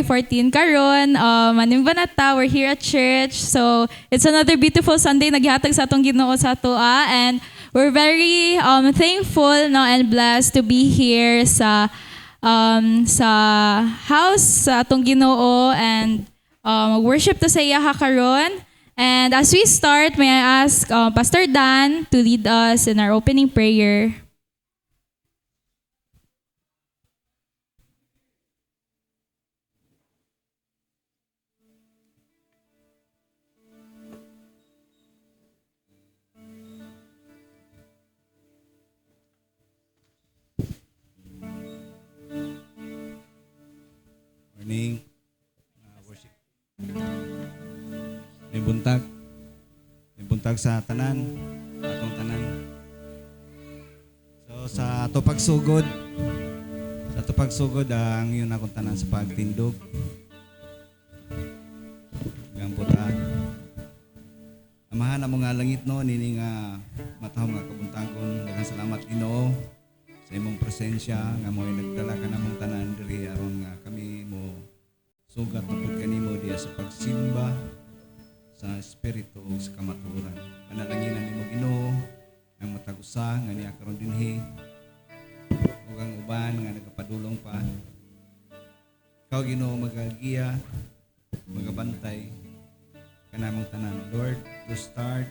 14 karon manimbanata, we're here at church, so it's another beautiful Sunday naghihatag sa atong Ginoo sa atoa, and we're very thankful no and blessed to be here sa house sa atong Ginoo, and worship to sa iya karon. And as we start, may I ask Pastor Dan to lead us in our opening prayer. Morning, worship. May buntag sa tanan, atong tanan. So sa ato pagsugod ang yun akong tanan sa pagtindog. Gamputan. Amahan mo nga langit no, nini nga matahom nga kabuntagon. Daghang salamat Ginoo sa imong presensya nga mo'y nagdala ka namong tanan diri aron nga kami mo sugat napod kanimo diya sa pagsimba sa espiritu o sa kamaturan. Panalanginan nimo Ginoo ang matag usa nga niya karon dinhi ug ang uban nga nagapadulong pa. Ikaw Ginoo magagiya, magabantay kanamong tanan. Lord, to start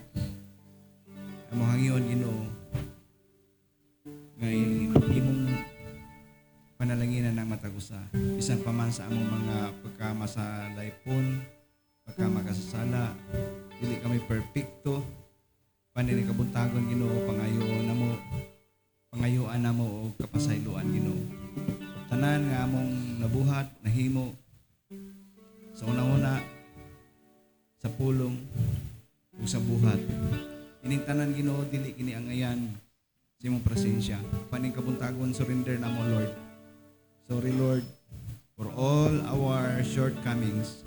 among hangyon Ginoo nga imong panalanginan ng matagusa. Bisan pa man sa among mga pagkamasalaypon, pagkamakasasala, dili kami perfecto. Panini kabuntagon Ginoo, pangayuan namo o kapasayloan Ginoo. Tanan nga among nabuhat, nahimo sa una-una sa pulong o sa buhat. Ining tanan Ginoo, dili kini angayan sa imong presensya. Paning kabuntagon, surrender namo Lord. Sorry Lord for all our shortcomings.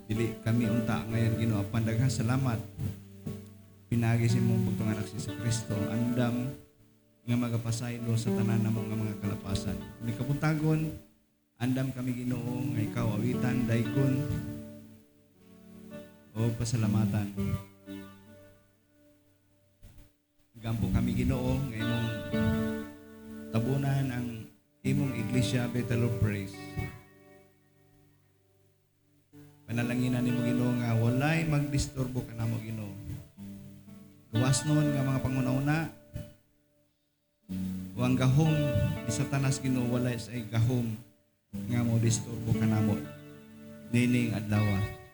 Dili kami unta ngayon Ginoo. Daghang salamat. Pinagi sa imong bugtong anak si Kristo. Andam nga magapasaylo sa tanan namo nga mga kalapasan. Ni kabuntagon, andam kami Ginoo nga ikaw awitan, daykon o pasalamatan. Gampo kami Ginoo nga imong tabunan ang imong iglesia Bethel of Praise. Panalanginan nimo Ginoo nga walay magdisturbo kanamo Ginoo. Gawas nun nga mga pangunauna o ang gahom ni Satanas Ginoo, walay sa gahom nga mo disturbo kanamo nining adlaw.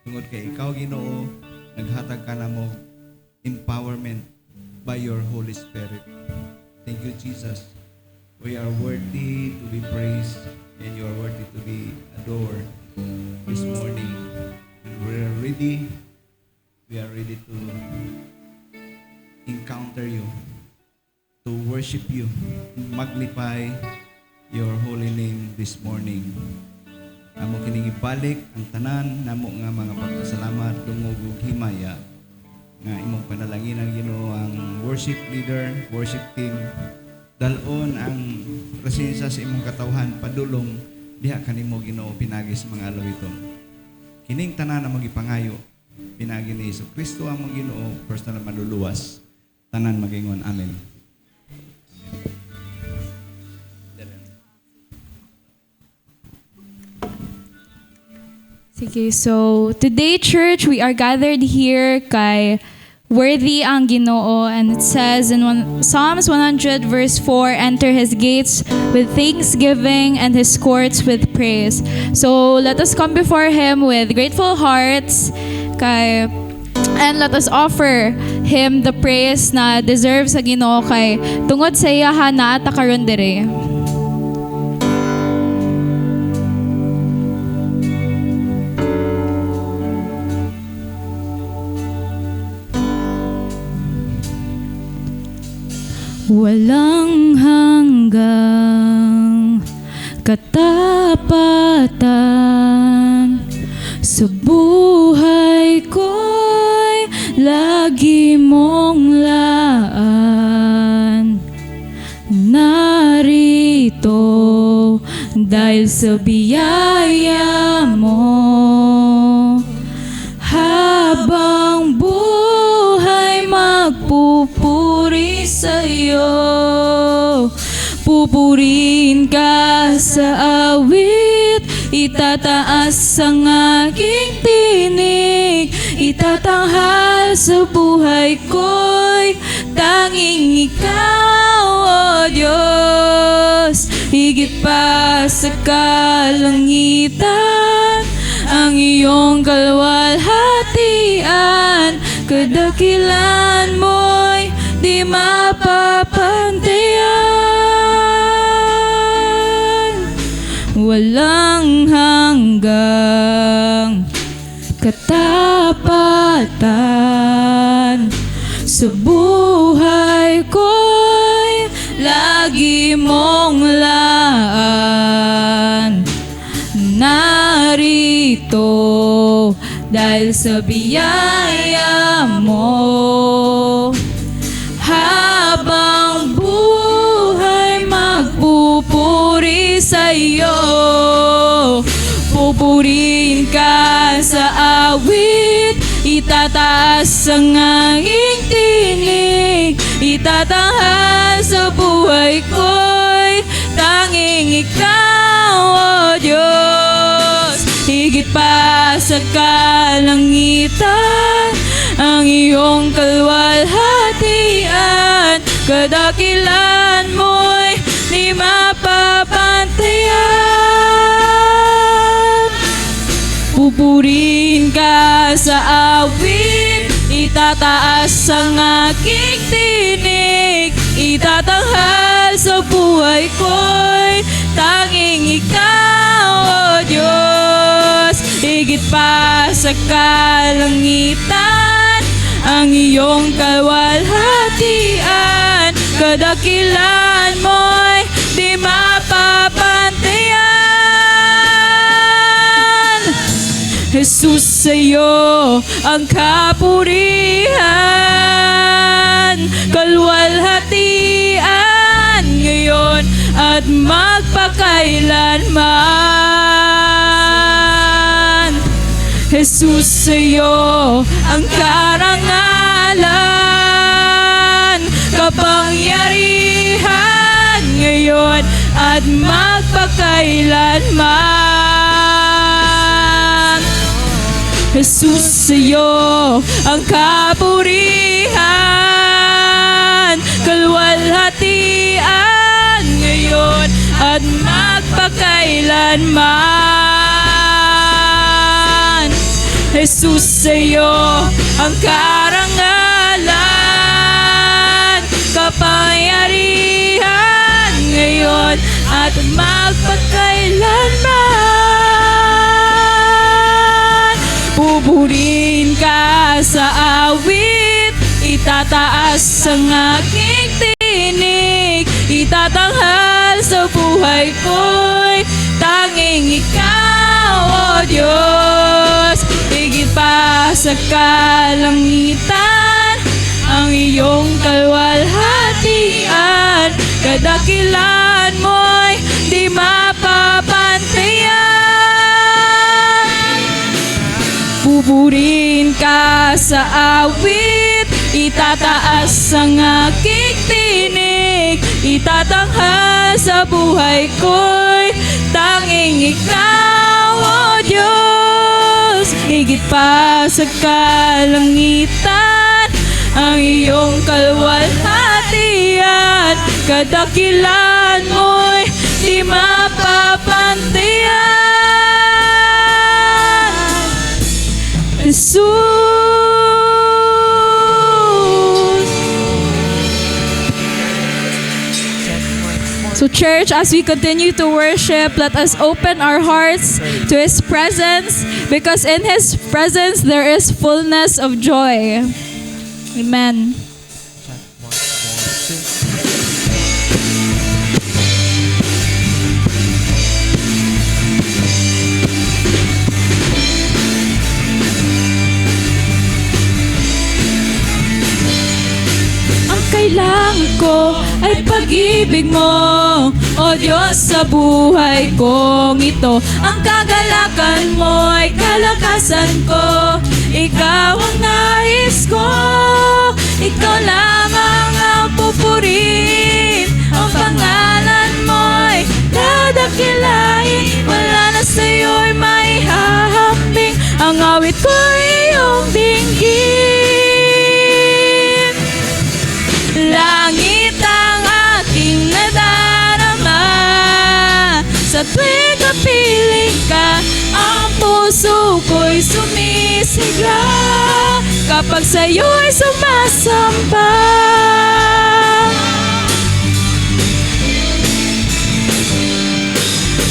Tungod kay ikaw Ginoo naghatag kanamo empowerment by your Holy Spirit. Thank you Jesus. We are worthy to be praised and you are worthy to be adored this morning. And we are ready to encounter you, to worship you, magnify your holy name this morning. Namo kining ibalik ang tanan namo nga mga pagpasalamat dungog ug himaya nga imong panalanginan Ginoo ang worship leader, worship team. Dalon ang presensya sa imong katawhan padulong diha kanimo Ginoo pinagi sa mga alawiton. Kining tanan na magipangayo pinagi ni Kristo ang mga Ginoo personal maluluwas. Tanan magingon amen. Sige, so today church we are gathered here kay worthy ang Ginoo, and it says in Psalms 100 verse 4, enter his gates with thanksgiving and his courts with praise. So let us come before him with grateful hearts and let us offer him the praise na deserves sa Ginoo kay tungod sa iya na ata karon diri. Walang hanggang katapatan sa buhay ko'y lagi mong laan. Narito dahil dahil sa biyaya mo. Habang buhay magpupuri sa'yo. Pupurihin ka sa awit, itataas ang aking tinig, itatanghal sa buhay ko'y tanging ikaw, O Diyos. Higit pa sa kalangitan, ang iyong kalwalhatian, kadakilan mo'y di mapapantayan. Walang hanggang katapatan sa buhay ko'y lagi mong laan. Narito dahil sa biyaya mo. Habang buhay magpupuri sa'yo. Pupurihin ka sa awit, itataas ang aking tinig, itatanghal sa buhay ko'y tanging ikaw, O Diyos. Higit pa sa kalangitan, ang iyong kalwalhatian, kadakilan mo'y di mapapantayan. Pupurihin ka sa awit, itataas ang aking tinig, itatanghal sa buhay ko'y tanging ikaw, O Diyos. Higit pa sa kalangitan, ang iyong kalwalhatian, kadakilan mo'y di mapapantayan. Jesus, sa'yo ang kapurihan, kalwalhatian ngayon at magpakailanman. Jesus, sa'yo ang karangalan, kapangyarihan ngayon at magpakailanman. Jesus, sa'yo ang kapurihan, kalwalhatian ngayon at magpakailanman. Jesus, sa'yo ang karangalan, kapangyarihan ngayon at magpakailanman. Pupurihin ka sa awit, itataas ang aking tinig, itatanghal sa buhay ko'y tanging ikaw, O Diyos. Higit pa sa kalangitan, ang iyong kalwalhatian, kadakilan mo'y di mapapantayan. Pupurihin ka sa awit, itataas ang aking tinig, itatanghal sa buhay ko'y tanging ikaw, O Diyos. Higit pa sa kalangitan, ang iyong kalwalhatian, kadakilan mo'y di mapapantayan. Jesus. So church, as we continue to worship, let us open our hearts to His presence, because in His presence there is fullness of joy. Amen. kailangan ko ay pag-ibig mo, O Diyos, sa buhay kong ito. Ang kagalakan mo ay kalakasan ko, Ikaw ang nais ko, Ikaw lamang ang pupurihin. Ang pangalan mo'y dadakilain, wala na sa'yo'y may hahambing. Ang awit ko'y iyong dinggin. Langit ang aking nadarama, sa tuwing kapiling ka, ang puso ko'y sumisigla kapag sa'yo'y sumasamba.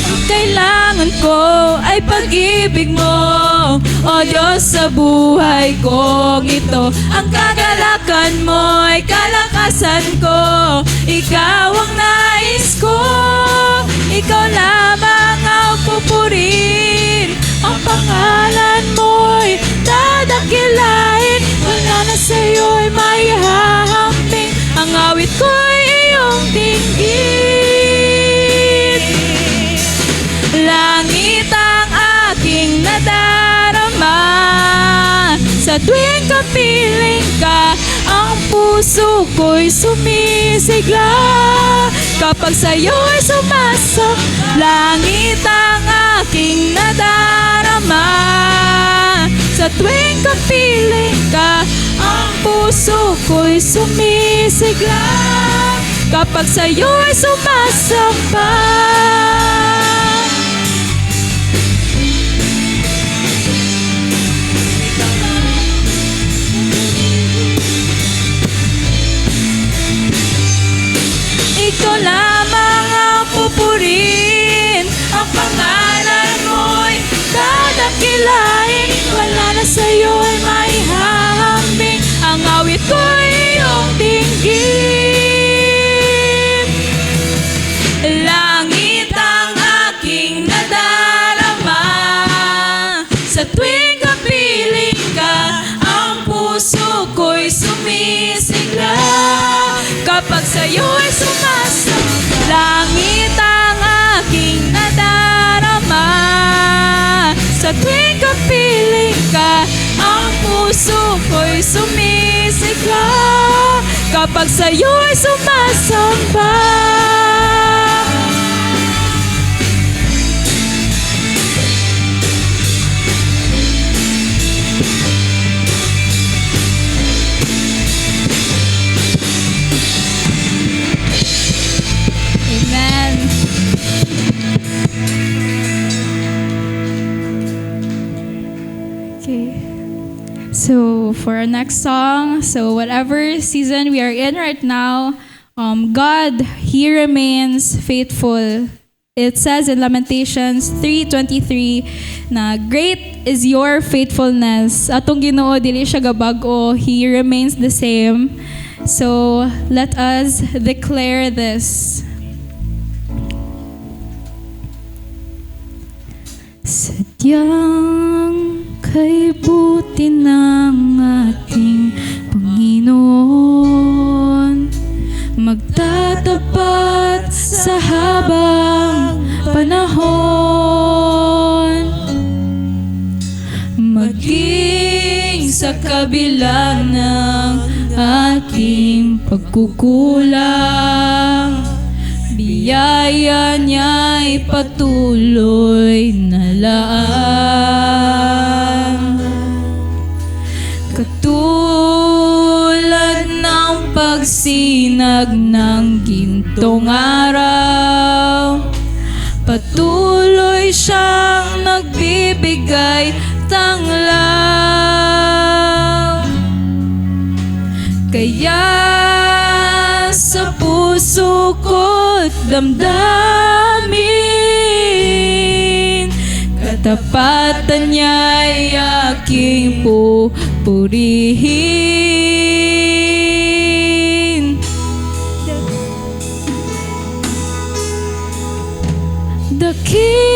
Ang kailangan ko ay pag-ibig mo, O Diyos, sa buhay kong ito. Ang kagalakan mo ay kalakasan ko, Ikaw ang nais ko, Ikaw lamang ang pupurihin. Ang pangalan mo'y dadakilain, wala na sa'yo'y may hahambing. Ang awit ko'y iyong dinggin. Langit ang aking nadarama, sa tuwing kapiling ka, ang puso ko'y sumisigla kapag sa'yo'y sumasang. Langit ang aking nadarama, sa tuwing kapiling ka, ang puso ko'y sumisigla kapag sa'yo'y sumasamba. Ikaw lamang ang pupurihin. Ang pangalan mo'y dadakilain, wala na sa'yo'y may hahambing. Ang awit ko'y iyong dinggin. Langit ang aking nadarama, sa tuwing kapiling ka, ang puso ko'y sumisigla kapag sa'yo'y sumasamba. Langit ang aking nadarama, sa tuwing kapiling ka, ang puso ko'y sumisigla kapag sa'yo'y sumasamba. Amen. Okay. So for our next song, so whatever season we are in right now, God, He remains faithful. It says in Lamentations 3:23 na great is your faithfulness. Atong Ginoo dili siya gabago, He remains the same. So let us declare this. Sadyang kay buti ng ating Panginoon, magtatapat sa habang panahon, maging sa kabila ng ating pagkukulang, biyaya niya'y patuloy na laan. Katulad ng pagsinag ng gintong araw, patuloy siyang nagbibigay tanglaw. Kaya sa puso ko't damdamin, katapatan niya'y aking pupurihin. Dakila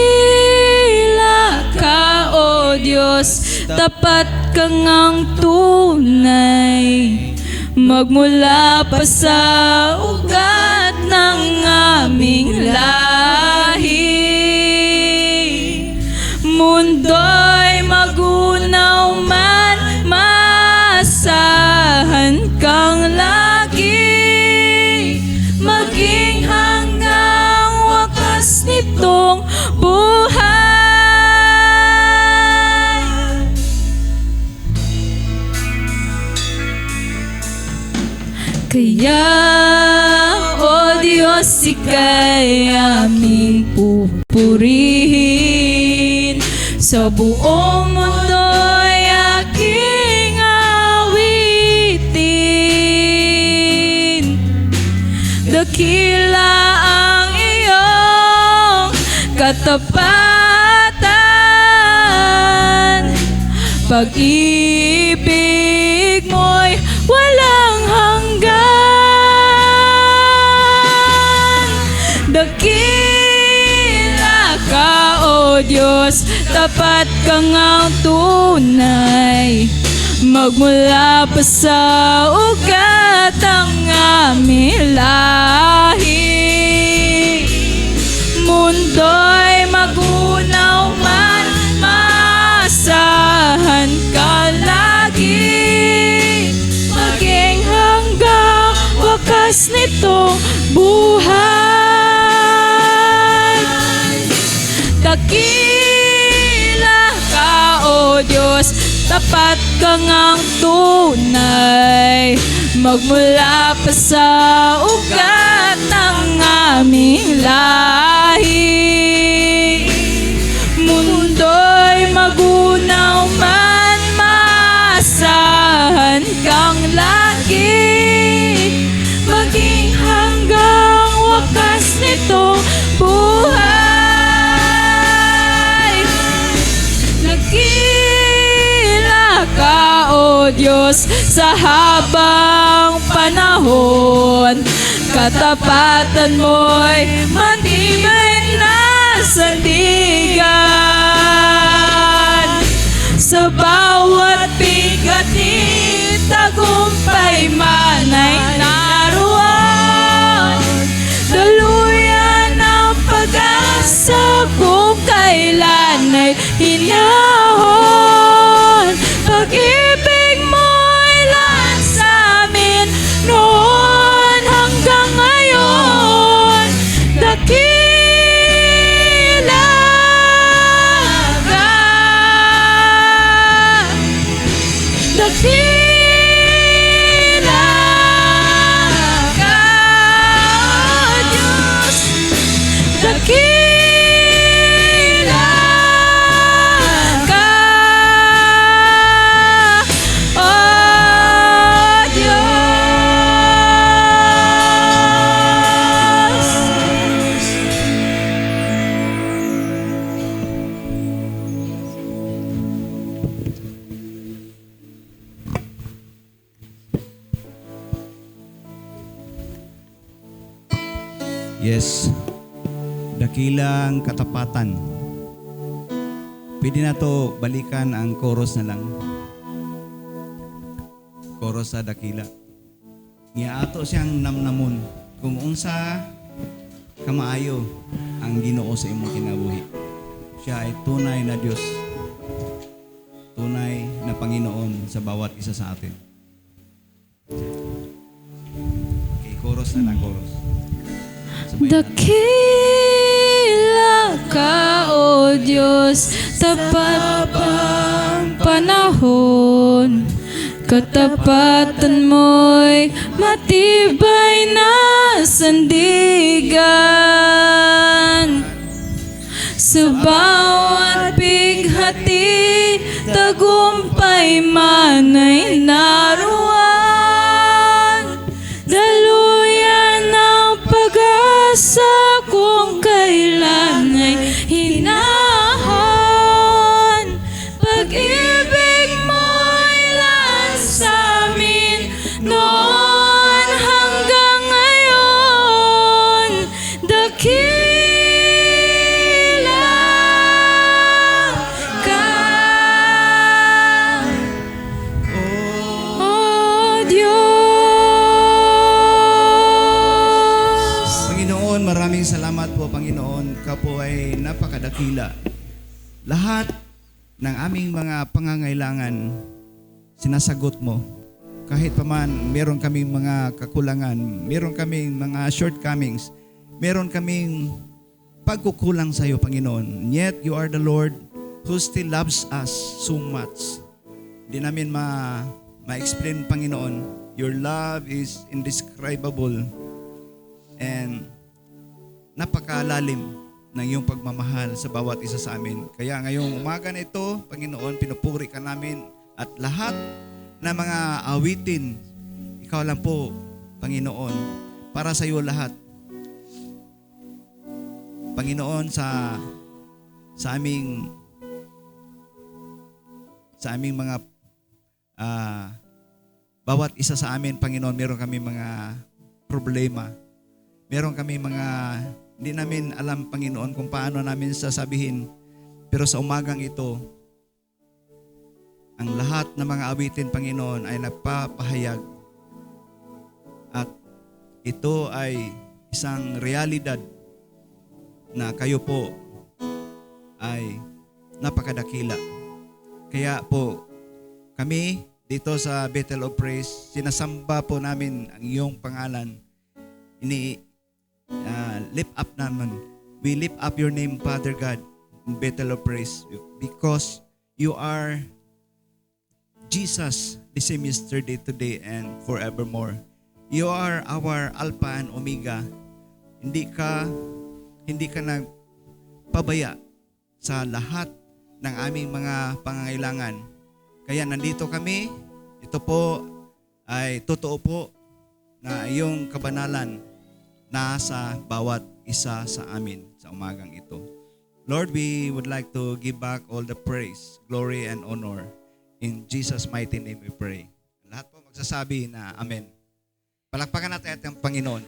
ka, O Diyos, tapat kang ang tunay. magmula pa sa ugat ng aming lahi. Mundo'y magunaw man, maasahan kang lagi, maging hanggang wakas nitong buhay. Kaya, O Diyos, ika'y aming pupurihin, sa buong mundo'y aking awitin. Dakila ang iyong katapatan, pag-ibig mo'y walang hanggan. Dakila ka, O Diyos, tapat kang ang tunay, magmula pa sa ugat ang aming lahi. Mundo'y magunaw man, maasahan ka lagi, maging hanggang wakas nitong buhay. Dakila ka, O Diyos, tapat kang ang tunay, magmula pa sa ugat ng aming lahi. Mundo'y magunaw man, maasahan kang lagi, maging hanggang wakas nitong buhay. Nagkila ka, O Diyos, sa habang panahon, katapatan mo'y matibay na sandigan. Sa bawat bigat ni tagumpay man ay naroon, daluyan ang pag-asa kung kailan ay hinahon. Pag-ibig mo'y lahat sa amin noon hanggang ngayon. Dakila ka, dakila ka, O Diyos, dakila ka, O Diyos. Yes, dakilang katapatan. Pwede na to balikan ang chorus na lang. Chorus sa dakila. Nga ato siyang namnamon kung unsa kamaayo ang Ginoo sa imong kinabuhi. Siya ay tunay na Diyos. Tunay na Panginoon sa bawat isa sa atin. Okay, chorus na lang, chorus. Sabay natin. Dakila ka, O Diyos, tapat ang panahon, katapatan mo'y matibay na sandigan. Sa bawat bighati, tagumpay man ay naroon, daluyan ang pag-asa kung kailan ay hinahon. Pag-ibig mo'y lahat sa amin noon hanggang ngayon. Dakila ka, O lahat ng aming mga pangangailangan, sinasagot mo. Kahit pa man, meron kaming mga kakulangan, meron kaming mga shortcomings, meron kaming pagkukulang sa iyo, Panginoon. Yet, you are the Lord who still loves us so much. Hindi namin ma-explain, Panginoon. Your love is indescribable and napakalalim ng iyong pagmamahal sa bawat isa sa amin. Kaya ngayong umaga na ito, Panginoon, pinupuri ka namin at lahat na mga awitin, ikaw lang po, Panginoon, para sa iyo lahat. Panginoon, sa aming mga bawat isa sa amin, Panginoon, meron kami mga problema. Meron kami mga hindi namin alam, Panginoon, kung paano namin sasabihin. Pero sa umagang ito, ang lahat ng mga awitin, Panginoon, ay nagpapahayag. At ito ay isang realidad na kayo po ay napakadakila. Kaya po, kami dito sa Bethel of Praise, sinasamba po namin ang iyong pangalan. Lift up naman. We lift up your name, Father God, in Bethel of Praise, because you are Jesus, the same yesterday, today, and forevermore. You are our Alpha and Omega. Hindi ka nagpabaya sa lahat ng aming mga pangangailangan. Kaya nandito kami. Ito po ay totoo po na iyong kabanalan nasa bawat isa sa amin sa umagang ito. Lord, we would like to give back all the praise, glory, and honor. In Jesus' mighty name we pray. Lahat po magsasabi na Amen. Palakpakan natin ang Panginoon.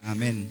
Amen.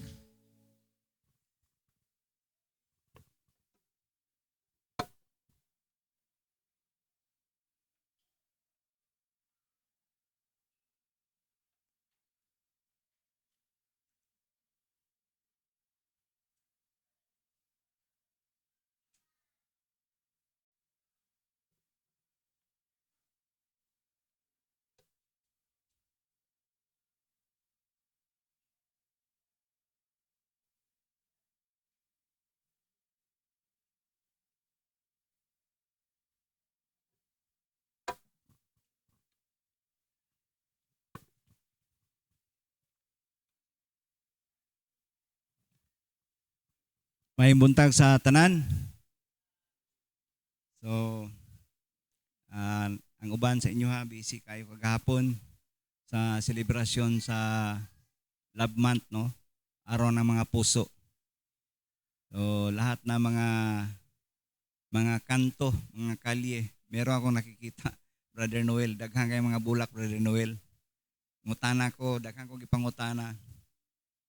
May buntag sa tanan. So, ang uban sa inyo ha, busy kayo kagahapon sa selebrasyon sa Love Month, no? Araw ng mga puso. So, lahat na mga kanto, mga kalye, meron akong nakikita, Brother Noel, daghang kay mga bulak, Brother Noel. Ngutana ko, daghang ko gipangutana.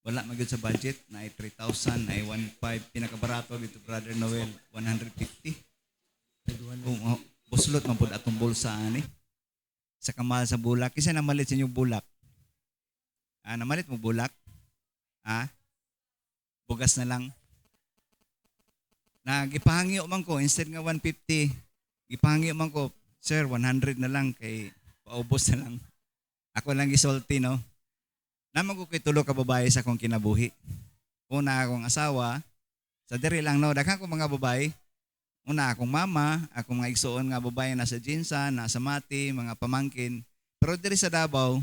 Wala magyud sa budget, na ay 3,000, na ay 1,500, pinakabarato dito, Brother Noel, 150. Buslot man pud atong bulsa ani. Sa kamal sa bulak, kisa namalit sa inyo bulak. Namalit mo bulak? Bugas na lang. Gipahangyo man ko, instead nga 150, gipahangyo man ko, sir, 100 na lang, kay paubos na lang. Ako lang gisulti, no? Naman ko kay tulo ka babae sa akong kinabuhi. Una akong asawa, sa diri lang, no? Daghang ko mga babae. Una akong mama, akong mga igsuon nga babae nasa Jinsan, nasa Mati, mga pamangkin. Pero diri sa Davao,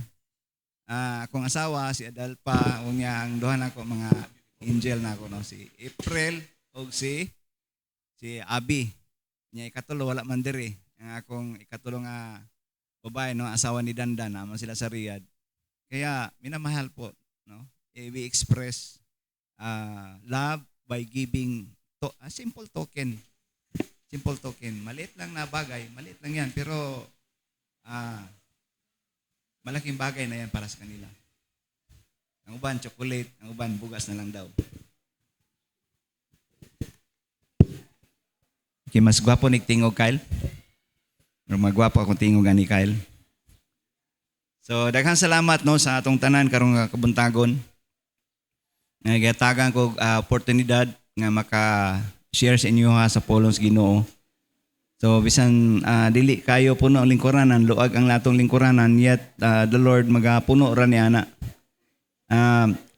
akong asawa, si Adalpa, unya ang duha na ko mga angel na ako, no? Si April, o si Abi. Nya ikatulo, wala man diri. Ang akong ikatulo nga babae, no? Asawa ni Dandan, naman sila sa Riyadh. Kaya minamahal po, no? We express love by giving a simple token. Simple token. Maliit lang na bagay, maliit lang yan, pero malaking bagay na yan para sa kanila. Ang uban chocolate, ang uban bugas na lang daw. Okay, mas gwapo ni tingog Kyle. Pero magwapo akong tingog ani Kyle. So, daghang salamat, no, sa atong tanan karong kabuntagon. Nagatagan ko oportunidad nga share sa inyo ha sa pulong sa Ginoo. So bisan dili kayo puno ang lingkuranan, luag ang latong lingkuranan, yet the Lord magapuno ra niya na.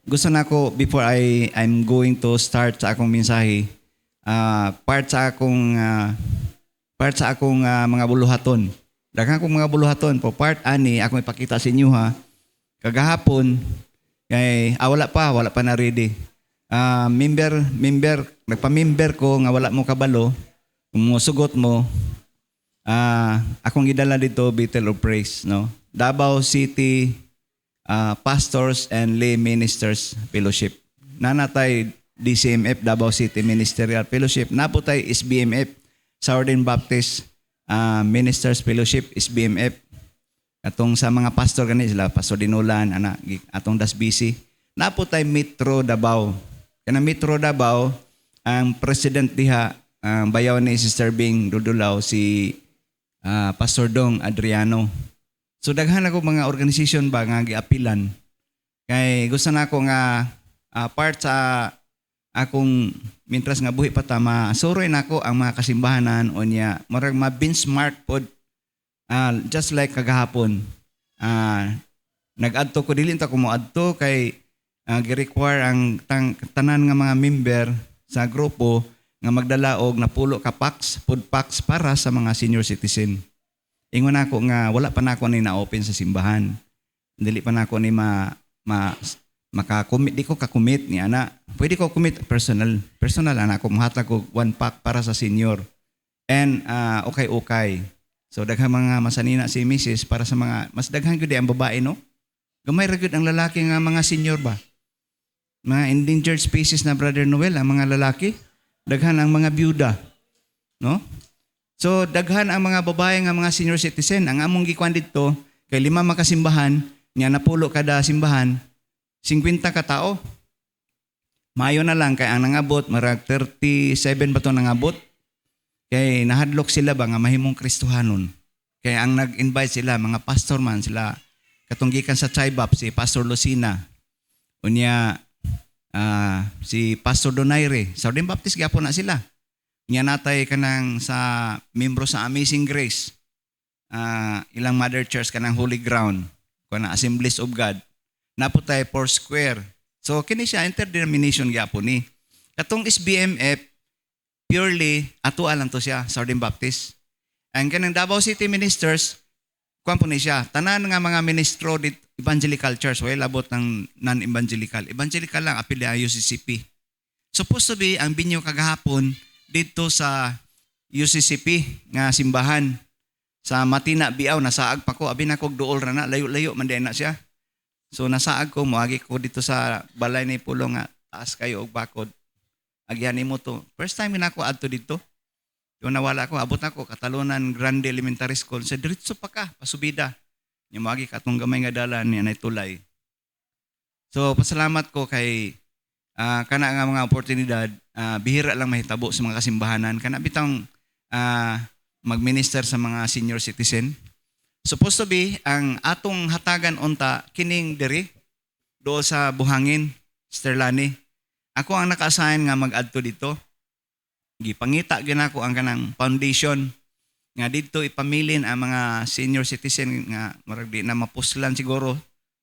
Gusto na ko before I'm going to start sa akong mensahe, part sa akong mga buluhaton. Daghang akong mga buluhaton po part ani akong ipakita sa inyo ha. Kagahapon kay wala pa na ready. Nagpa-member ko nga wala mo kabalo. Kung musugot mo, akong gidala dito Bethel of Praise, no? Davao City Pastors and Lay Ministers Fellowship. Nanatay DCMF, Davao City Ministerial Fellowship. Naputay SBMF, Southern Baptist Ministers Fellowship, SBMF. Atong sa mga pastor gani sila, Pastor Dinulan, atong DASBC. Naputay Metro Davao. Kana Metro Davao, ang president diha, bayaw ni Sister Bing Dudulaw, si Pastor Dong Adriano. So daghan ako mga organization ba nga giapilan. Kay gusto na ako nga part sa akong mintras nga buhi pa ta, masuroy na ako ang mga kasimbahanan o niya. Marag ma-benchmark pod, just like kagahapon. Nag-adto ko, dili ta ko mo adto kay gi-require ang tanan nga mga member sa grupo nga magdala og napulo ka packs, food packs para sa mga senior citizen. Ingon ako nga wala pa nako ni na-open sa simbahan. Dili pa nako ni maka-commit, di ko ka-commit ni ana. Pwede ko commit personal ana ko mahatag ko 1 pack para sa senior. And okay. So daghang mga masanina si Mrs. para sa mga mas daghan gyud ang babae, no? Gamay ra gyud ang lalaki nga mga senior ba. Mga endangered species na Brother Noel, ang mga lalaki. Daghan ang mga byuda, no? So daghan ang mga babae nga mga senior citizen. Ang among gikuan dito kay 5 makasimbahan, nya napulo kada simbahan, 50 ka tao. Mayo na lang kay ang nangabot marag 37 ba to nangabot. Kay nahadlok sila ba nga mahimong Kristohanon. Kay ang nag-invite sila mga pastor man sila katong gikan sa Chaibap, si Pastor Lucina. Unya si Pastor Donaire, Southern Baptist gyapon na sila. Nya natay kanang sa membro sa Amazing Grace. Ilang mother church kanang Holy Ground, kanang Assemblies of God. Naputay Foursquare. So kini siya interdenomination gyapon ni. Katong SBMF purely ato lang to siya, Southern Baptist. Ang kanang Davao City Ministers kuan po ni siya. Tanan nga mga ministro dit evangelical church, well, abot ng non-evangelical. Evangelical lang, apil na UCCP. Supposed to be, ang binyo kagahapon dito sa UCCP nga simbahan. Sa Matina, Biaw, nasaag pa ko. Abi na kog duol ra na, layo-layo, manday na siya. So nasaag ko, muagi ko dito sa balay ni Pulong nga, taas kayo og bakod. Agyan mo to. First time na ako adto dito. Yung nawala ko, abot na ko, Katalunan Grande Elementary School. Sa diretso pa ka, pasubida. Yung magi katong gamay nga dalan niya na tulay. So pasalamat ko kay kana nga mga oportunidad, bihira lang mahitabo sa mga kasimbahanan. Kana bitang mag-minister sa mga senior citizen. Supposed to be ang atong hatagan unta kining diri do sa Buhangin, Sterlani. Ako ang naka-assign nga mag-adto dito. Gipangita gyud ako ang kanang foundation nga dito ipamilin ang mga senior citizen nga marag di na mapuslan siguro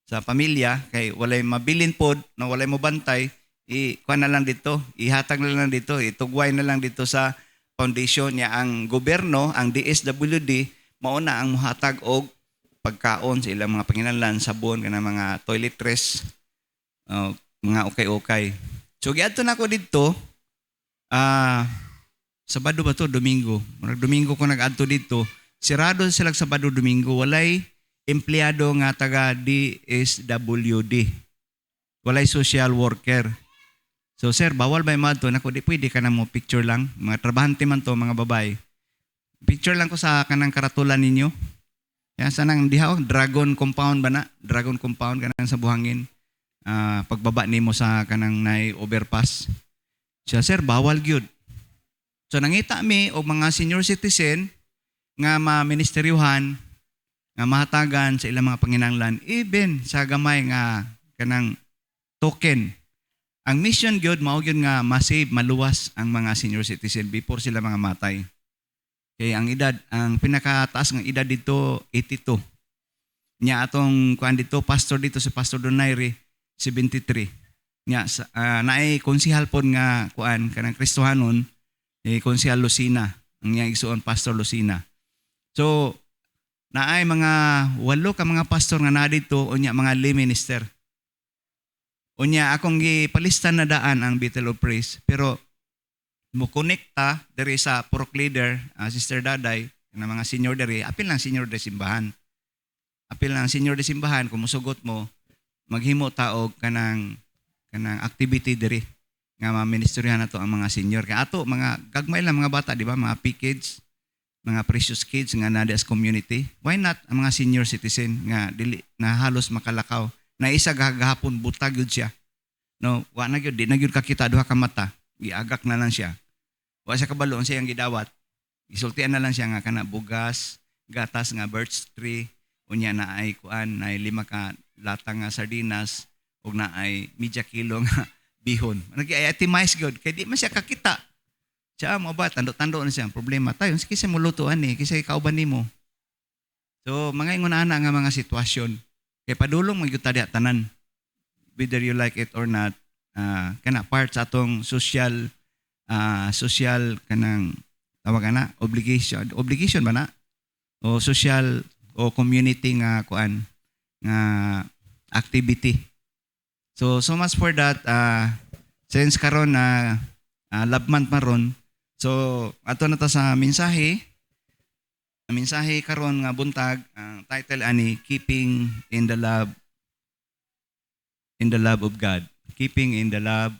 sa pamilya kay walay mabilin pod na walay mo bantay, kuan na lang dito, ihatag na lang dito, itugway na lang dito sa foundation niya. Ang gobyerno, ang DSWD mao na ang muhatag og pagkaon sa ilang mga panginahanglan, sabon kana mga toiletries, mga okay. So giadto na ako dito Sabado ba to? Domingo. Domingo ko nag-adto dito. Sirado sila Sabado, Domingo. Walay empleyado nga taga DSWD. Walay social worker. So sir, bawal ba yung mga to? Naku, di pwede ka na mo picture lang. Mga trabahante man to, mga babae. Picture lang ko sa kanang karatulan ninyo. Yan, sanang dihaw, Dragon Compound ba na? Dragon Compound kanang sa Buhangin. Pagbaba nimo sa kanang nay overpass. Siya, sir, bawal gyud. So nangita mi og mga senior citizen nga ma-ministeryuhan, nga mahatagan sa ilang mga panginahanglan, even sa gamay nga kanang token. Ang mission gyud mao gyud nga masave, maluwas ang mga senior citizen before sila mga matay. Kay ang edad, ang pinakataas ng edad dito 82. Nya atong kuan dito pastor dito si Pastor Donaire 73. Nya naay konsehal pod nga kuan kanang Kristohanon konsehal Lucina, ang iyang igsuon Pastor Lucina. So naay mga 8 ka mga pastor nga na dito unya mga lay minister. Unya akong gipalistan na daan ang Bethel of Praise, pero mo konekta diri sa Purok Leader, Sister Daday, na mga senior diri, apil lang senior de simbahan. Apil lang senior de simbahan, kung musugot mo, maghimo taog kanang activity diri nga ma-ministryan nato ang mga senior. Kaya ato mga gagmay lang mga bata, di ba? Mga P-kids, mga precious kids nga na as community. Why not ang mga senior citizen nga dili na halos makalakaw? Na isa gahapon butag yun siya. No, wa na gyud, di na gyud kakita duha ka mata. Giagak na lang siya. Wa siya kabalo siya ang gidawat. Gisultian na lang siya nga kana bugas, gatas nga birch tree, unya na ay kuan na 5 ka lata nga sardinas ug na ay media kilo nga bihon. Nag-itemize gyud kay di man siya kakita. Siya mo ba tando-tando na siya ang problema tayo. Sige sa mulutuan ni, kasi kauban nimo. So mga ingon ana nga mga sitwasyon. Kaya padulong magyud ta tanan, whether you like it or not, kana part sa atong social kanang tawag na obligation ba na o social o community nga kuan nga activity. So much for that. Since karon na love month maron, so ato na ta sa mensahe. Ang mensahe karon nga buntag, ang title ani Keeping in the Love of God. Keeping in the love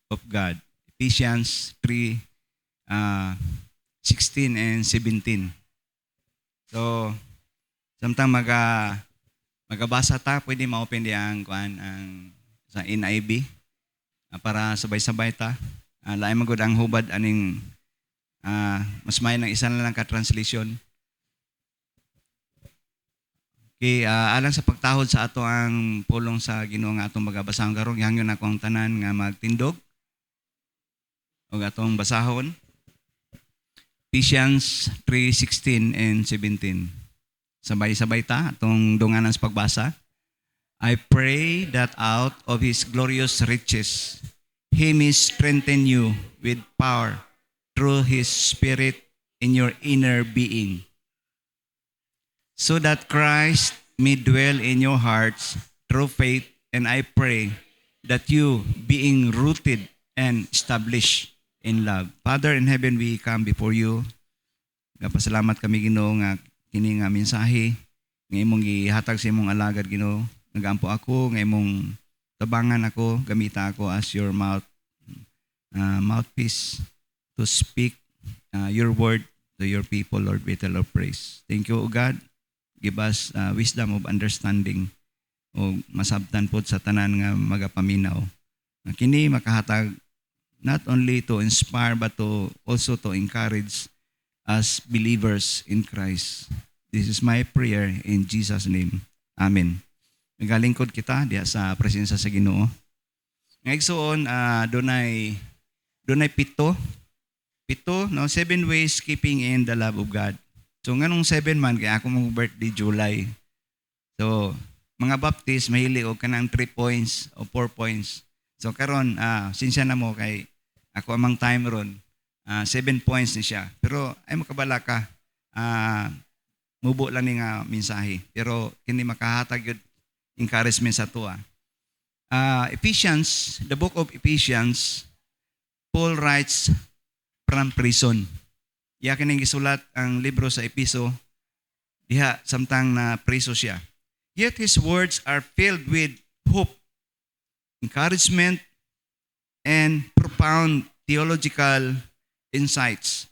of God. Ephesians 3:16 and 17. So samtang magabasa ta, pwede ma-open di ang kuan ang sa NIV para sabay-sabay ta. Lain magud ang hubad aning mas may ng isa na lang ka-translation. Okay, alang sa pagtahod sa ato ang pulong sa Ginoo nga atong magabasahon karon, gihangyon ako ang tanan nga magtindog o atong basahon. Ephesians 3:16 and 17. Sabay-sabay ta atong dunganan sa pagbasa. I pray that out of His glorious riches, He may strengthen you with power through His Spirit in your inner being, so that Christ may dwell in your hearts through faith. And I pray that you, being rooted and established in love. Father in heaven, we come before you. Nagpasalamat kami, Ginoo, nga kini nga mensahe nga imong gihatag sa imong alagad, Ginoo. Nagampo ako nga imong tabangan ako, gamita ako as your mouthpiece to speak your word to your people, Lord. We tell our praise. Thank you, O God. Give us wisdom of understanding o masabtan po sa tanan nga magapaminaw. Kini makahatag not only to inspire but to also to encourage as believers in Christ. This is my prayer in Jesus' name. Amen. Nagalingkod kita diha sa presensya sa Ginoo. Ngayon, dunay 7 no, 7 ways keeping in the love of God. So nganong 7 man kay ako mong birthday July. So mga Baptist mahili og kanang 3 points o 4 points. So karon sinsya na mo kay ako amang time ron 7 points ni siya. Pero ay makabala ka mubo lang ni nga mensahe. Pero kini makahatag yun encouragement sa tuwa. Ephesians, the book of Ephesians, Paul writes from prison. Iya kining gisulat ang libro sa Episo diha samtang na preso siya. Yet his words are filled with hope, encouragement, and profound theological insights.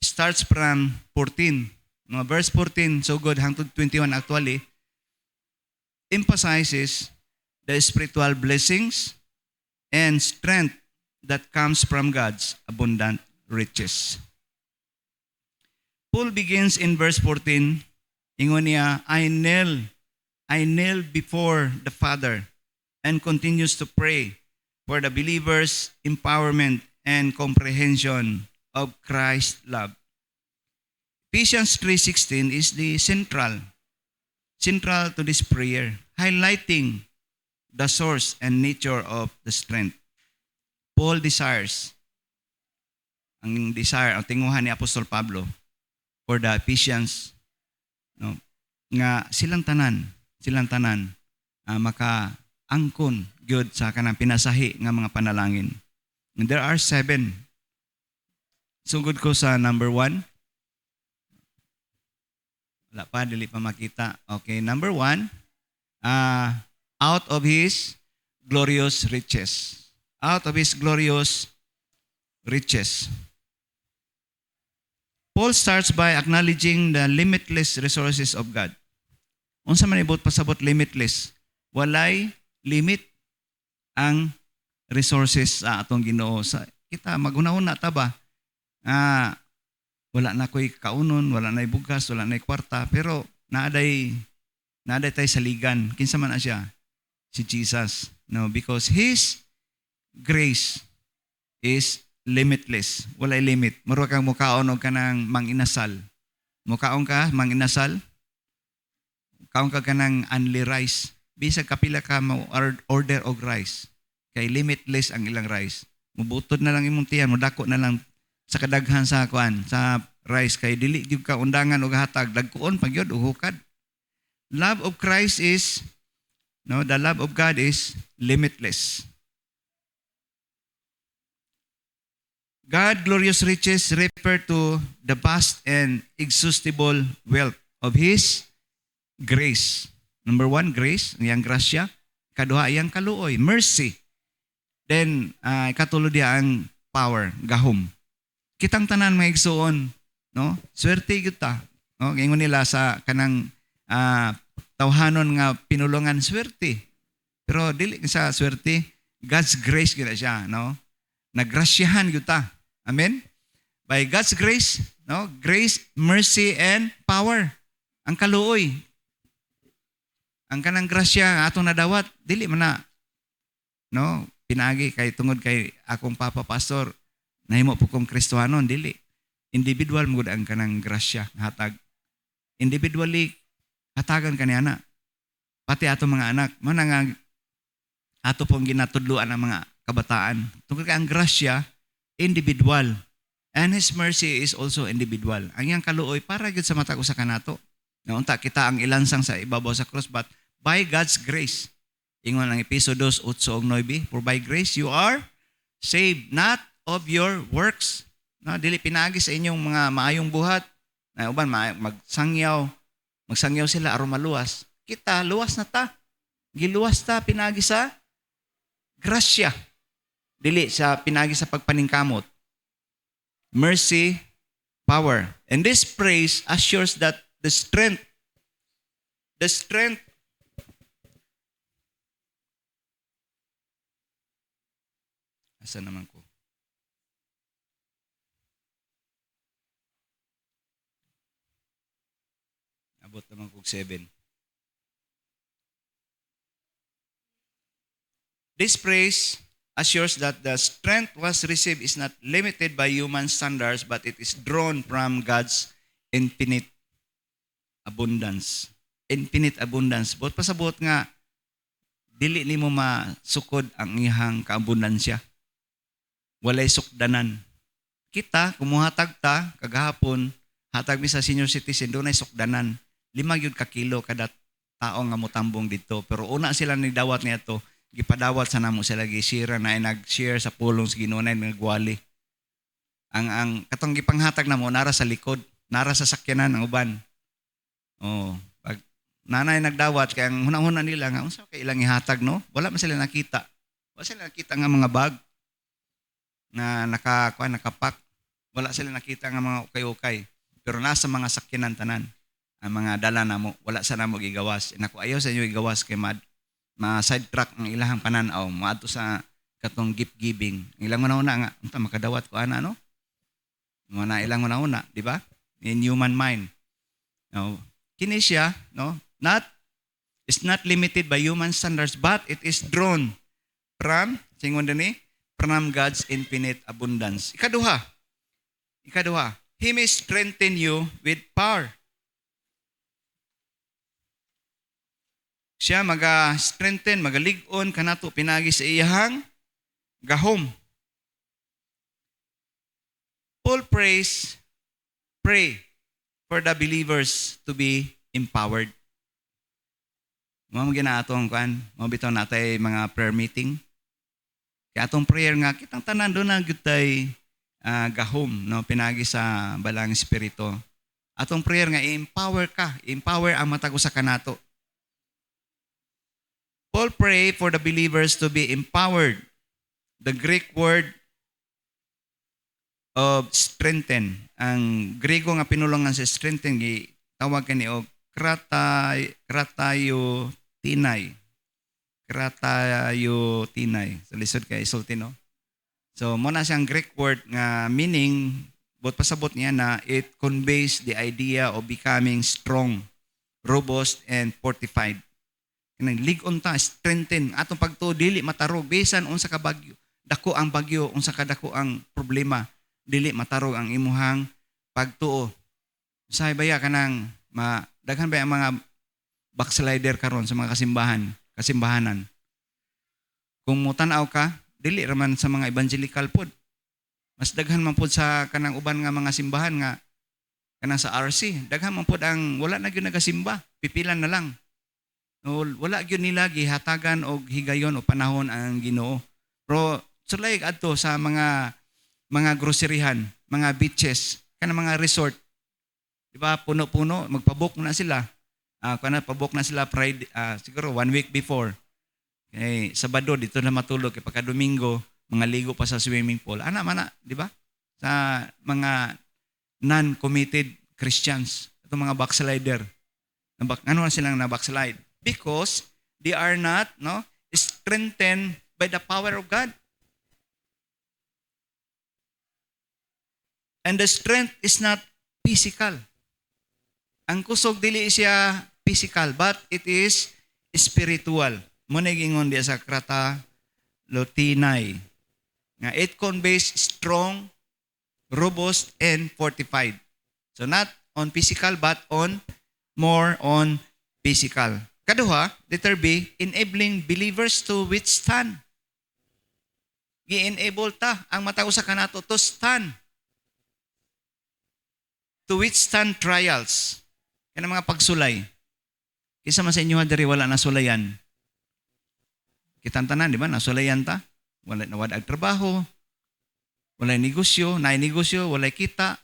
Starts from 14. No, verse 14, so good, hangtod 21 actually, emphasizes the spiritual blessings and strength that comes from God's abundant riches. Paul begins in verse 14, ingon niya, I kneel before the Father, and continues to pray for the believer's empowerment and comprehension of Christ's love. Ephesians 3:16 is the central to this prayer, highlighting the source and nature of the strength. Paul desires, ang tinguhan ni Apostol Pablo for the Ephesians, no, nga silang tanan maka-angkon gyud sa kanang pinasahi nga mga panalangin. And there are 7. Sugod ko sa number 1. Wala pa, dili pa makita. Okay, number 1, out of His glorious riches. Out of His glorious riches. Paul starts by acknowledging the limitless resources of God. Unsa man ibot pasabot limitless? Walay limit ang resources sa atong Ginoo. Sa kita magunahon na ta ba? Wala na ko'y kaunon, wala na'y bugas, wala na'y kwarta, pero naaday tayo sa ligan. Kinsa man na siya? Si Jesus. No, because His grace is limitless. Walay limit. Muro kang mukaon og kanang manginasal. Mukaon ka, manginasal. Mukaon ka kanang only rice. Bisag kapila ka order og rice. Kay limitless ang ilang rice. Mubutod na lang imong tiyan, mudako na lang sa kadaghan sa rice kay dili gyud ka undangan og hatag dagkuon pagyud og hukad. Love of Christ is the love of God is limitless. God glorious riches refer to the vast and exhaustible wealth of His grace. Number 1, grace, iyang grasya. Kaduha, iyang kaluoy, mercy. Then, ikatulo dia ang power, gahom. Kitang tanan mga igsuon, no? Swerte gyud ta. No? Ingon nila sa kanang tawhanon nga pinulungan swerte. Pero dili sa swerte, God's grace gyud siya, no? Nagrasyahan gyud ta. Amen. By God's grace, no? Grace, mercy and power. Ang kaluoy. Ang kanang grasya atong nadawat, dili man na, no? Pinagi kay tungod kay akong papa pastor, nahimo po kong Kristohanon, dili. Individual mo ang kanang grasya, hatag. Individually, hatagan ka ni anak. Pati ato mga anak, manang ato pong ginatudluan ang mga kabataan. Tungkol kay ang grasya, individual. And His mercy is also individual. Ang iyang kaluoy, para gyud sa mata ko sa kanato. Naunta kita ang ilansang sa ibabaw sa cross, but by God's grace, ingon ang Episodos 8:9, for by grace you are saved, not of your works. No, dili pinagi sa inyong mga maayong buhat. Na uban magsangyaw sila aron maluwas. Kita luwas na ta. Giluwas ta pinagi sa grasya. Dili sa pinagi sa pagpaningkamot. Mercy, power. And this praise assures that the strength asa naman ko? Abot naman ko 7. This praise assures that the strength was received is not limited by human standards, but it is drawn from God's infinite abundance. Infinite abundance. Buot pasabot nga, dili nimo masukod ang iyang kaabundansya. Walay sukdanan. Kita, kumuhatag ta, kagahapon, hatag mi sa senior citizen, doon ay sukdanan. 5 yun ka kilo kada tao nga mutambong dito. Pero una sila nidawat niya to, gipadawat sa namo sila gisira na ay nag-share sa pulong sa ginunay nagwali. Ang katong gipanghatag namo nara sa likod, nara sa sakyanan ang uban. Pag nanay nagdawat kay ang hunang-huna nila nga unsa kay ilang ihatag, no? Wala man sila nakita. Wala sila nakita nga mga bag na nakapak. Wala sila nakita nga mga ukay-ukay. Pero nasa mga sakyanan tanan ang mga dala namo, wala sa namo gigawas. Nako ayaw sa inyo igawas kay ma-sidetrack ang ilahang pananaw, maadto sa katong gift giving. Ilang una nga unta makadawat ko ana, no? Mga ilang una, di ba? In human mind. No, kini siya, no? It's not limited by human standards, but it is drawn from Singon din from God's infinite abundance. Ikaduha, He may strengthen you with power. Siya maga-strengthen, magalig-on kanato pinagi sa iyahang gahom. Paul pray for the believers to be empowered. Mga ginatong kan, mabitaw natay mga prayer meeting. Kaya atong prayer nga kitang tanan do na gyutay gahom no pinagi sa balang espiritu. Atong prayer nga empower ang matag usa kanato. Paul pray for the believers to be empowered. The Greek word of strengthen. Ang Grego nga pinulongan sa strengthen tawag kani og kratayotinay. Sa lisod kay isulti no. So mo na siyang Greek word nga meaning but pasabot niya na it conveys the idea of becoming strong, robust and fortified. Kanang lig-on ta, strengthen atong pagtuo dili matarog bisan unsa ka bagyo. Dako ang bagyo, unsa ka dako ang problema, dili matarog ang imuhang pagtuo. Usahay baya kanang daghan ba ang mga backslider karon sa mga kasimbahanan. Kung mutanaw ka, dili raman sa mga evangelical pod. Mas daghan man pod sa kanang uban nga mga simbahan nga kanang sa RC, daghan man pod ang wala na gyud nagasimba, pipilan na lang. No, wala gyud nila gihatagan og higayon o panahon ang Ginoo. Pero sulay adto sa mga groceryhan, mga beaches, kanang mga resort. Di ba puno-puno, magpabook na sila. Pabook na sila Friday, siguro 1 week before. Kay Sabado dito na matulog kay pagka Domingo mga ligo pa sa swimming pool. Ana mana, di ba? Sa mga non-committed Christians, itong mga backslider. Ano na silang na-backslide? Because they are not strengthened by the power of God. And the strength is not physical. Ang kusog dili siya physical, but it is spiritual. Muna gingon diya sa kratayotinay. Nga it conveys strong, robust, and fortified. So not on physical, but more on physical. Kaduha, letter B, enabling believers to withstand. Gi-enable ta ang matao sa kanato to stand. To withstand trials. Kaya mga pagsulay. Kisa man sa inyo diri wala na sulayan. Kitantanan, di ba? Nasulayan ta. Wala nawadag trabaho. Wala negosyo, wala kita.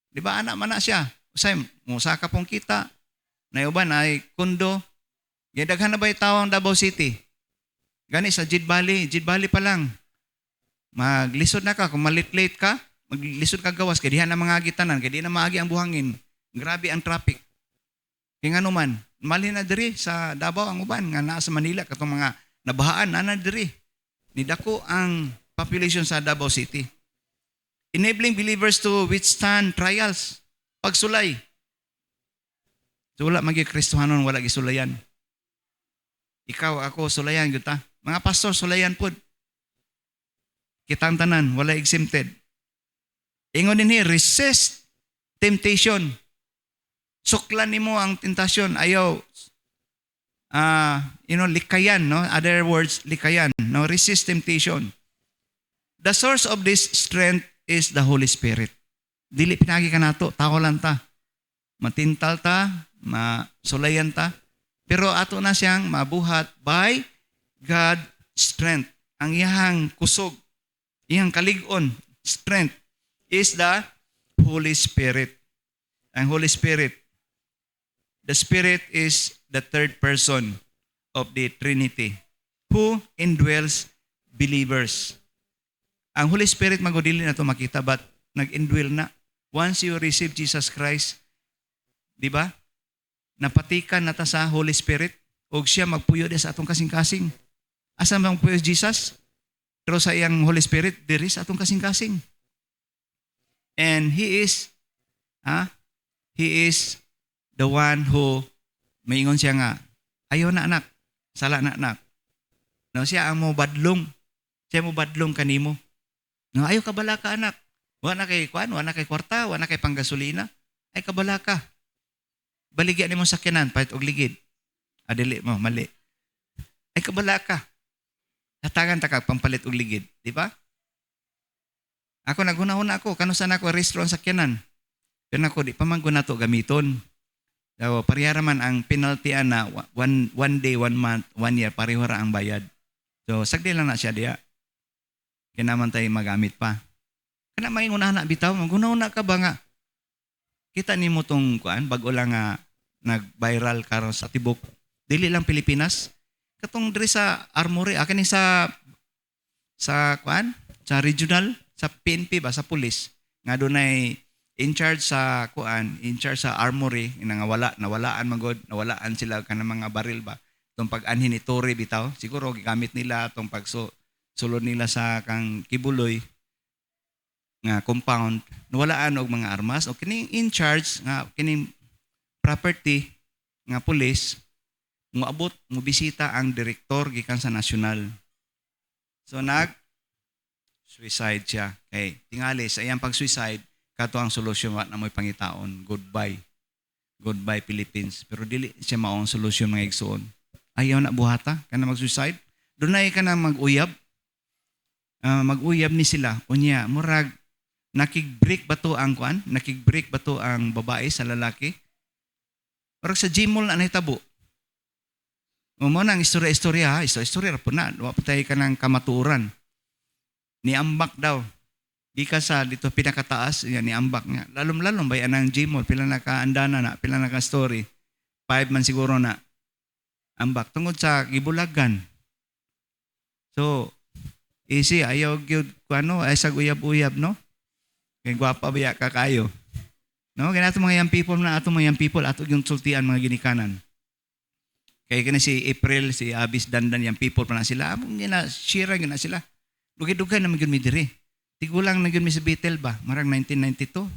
Di ba? Anak man na siya. Usay, musaka pong kita. Nayuban ay kundo. Yadaghan na ba itawang Davao City? Gani sa Jid Valley pa lang. Maglisod na ka, kung malit-late ka, maglisod ka gawas, kaya dihan na mga gitanan, kaya di na maagi ang buhangin. Grabe ang traffic. Kaya nga naman, mali na diri sa Davao ang uban, nga nasa Manila, katong mga nabahaan, na diri. Nidako ang population sa Davao City. Enabling believers to withstand trials. Pagsulay. So wala magi-Kristohanon, wala gisulayan. Ikaw, ako, sulayan kita. Mga pastor, sulayan po. Kitang tanan, wala exempted. Ingon din resist temptation. Suklan nimo ang tentasyon. Ayaw, likayan, no? Other words, likayan. No? Resist temptation. The source of this strength is the Holy Spirit. Dili pinagi ka nato, tao lang ta. Matintal ta, masulayan ta. Pero ato na siyang mabuhat by God's strength. Ang iyang kusog, iyang kalig-on, strength, is the Holy Spirit. Ang Holy Spirit, the Spirit is the third person of the Trinity who indwells believers. Ang Holy Spirit magodili na ito makita, but nag-indwell na. Once you receive Jesus Christ, di ba? Napatikan na ta sa Holy Spirit o siya magpuyo sa atong kasing-kasing. Asa magpuyo Jesus? Pero sa iyang Holy Spirit, diri sa atong kasing-kasing. And He is the one who, maingon siya nga, ayaw na anak, sala na anak. No, siya ang mo badlong. Siya mo badlong kanimo. Nga ayo kabala ka anak. Wa na kay kuan, wa na kay kwarta, wa na kay panggasolina. Ay kabala ka. Baligyan nimo sakyanan pahit og ligid. Adili mo mali. Ay kabala ka. Hatagan ta kag pampalit og ligid, di ba? Ako naghunahuna ako kanusa na ako rehistro ang sakyanan. Pero ako di pa man ko nato gamiton. So, parehara man ang penalty na one day, 1 month, 1 year, pareho ra ang bayad. So, sagdi lang na siya diya. Kinaman tayo magamit pa. Kana may una na bitaw, maguna-una ka ba nga? Kita nimo tong kuan, bago lang nga nag-viral karon sa tibok. Dili lang Pilipinas. Katong diri sa Armory, akin sa kuan, sa regional, sa PNP ba, sa police, nga dunay in charge sa kuan, in charge sa Armory, nga nawalaan magod, nawalaan sila kanang mga baril ba. Tong pag-anhin ni Tory bitaw, siguro gigamit nila tong sulod nila sa kang Kibuloy nga compound, nawalaan og mga armas o kining in charge nga kining property nga police moabot mo bisita ang direktor gikan sa nasyonal. So suicide siya. Kay tingali sa iyang pag-suicide kato ang solusyon wa na mo'y pangitaon. Goodbye Philippines. Pero dili siya mao ang solusyon mga igsoon. Ayaw na buhata kana mag-suicide. Dunay ka na mag-uyab. Mag-uyab ni sila. Unya murag nakig-break ba to ang kuan? Nakig-break ba to ang babae sa lalaki? Murag sa gymol na nahitabo. Mo nang istorya-istorya, istorya ra po na. Wa pa tayo ka ng kamatuoran. Niambak daw. Di ka sa dito pinakataas, yan niambak nga. Lalom-lalom ba yan ang gymol? Pila nakaandana na, pila naka-story. 5 man siguro na ambak. Tungod sa gibulagan. So, easy, ayaw gyud kuano, ay sa uyab-uyab, no? Kay gwapa ba ka kayo? No, kaya mga young people na ato mga young people, ato yung sultian mga ginikanan. Kaya kina si April, si Abis Dandan, young people pa na sila. Among gina, shira gina sila. Dugay-dugay naman yun may diri. Tigulang na yun may sa Beatle ba? Marang 1992.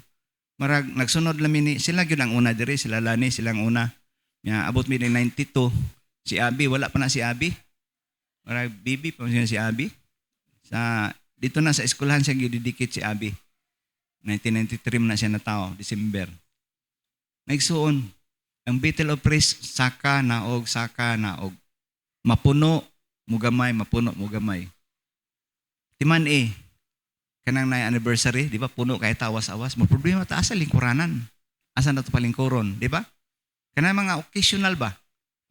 Marag nagsunod lamin sila yun ang una diri, sila Lani, silang una. Ya, abot mi 92. Si Abi, wala pa na si Abi. Marag bibi pa si Abi. Dito na sa eskwelahan siya gididikit si Abi. 1993 na siya na tao, December. Naigsuon, ang Battle of Praise, saka naog. Mapuno, mugamay, mapuno, mugamay. Timan kanang na anniversary, di ba? Puno kay tawas-awas. Mo problema ta sa lingkuranan. Asa na to palingkuron, di ba? Kanang mga occasional ba?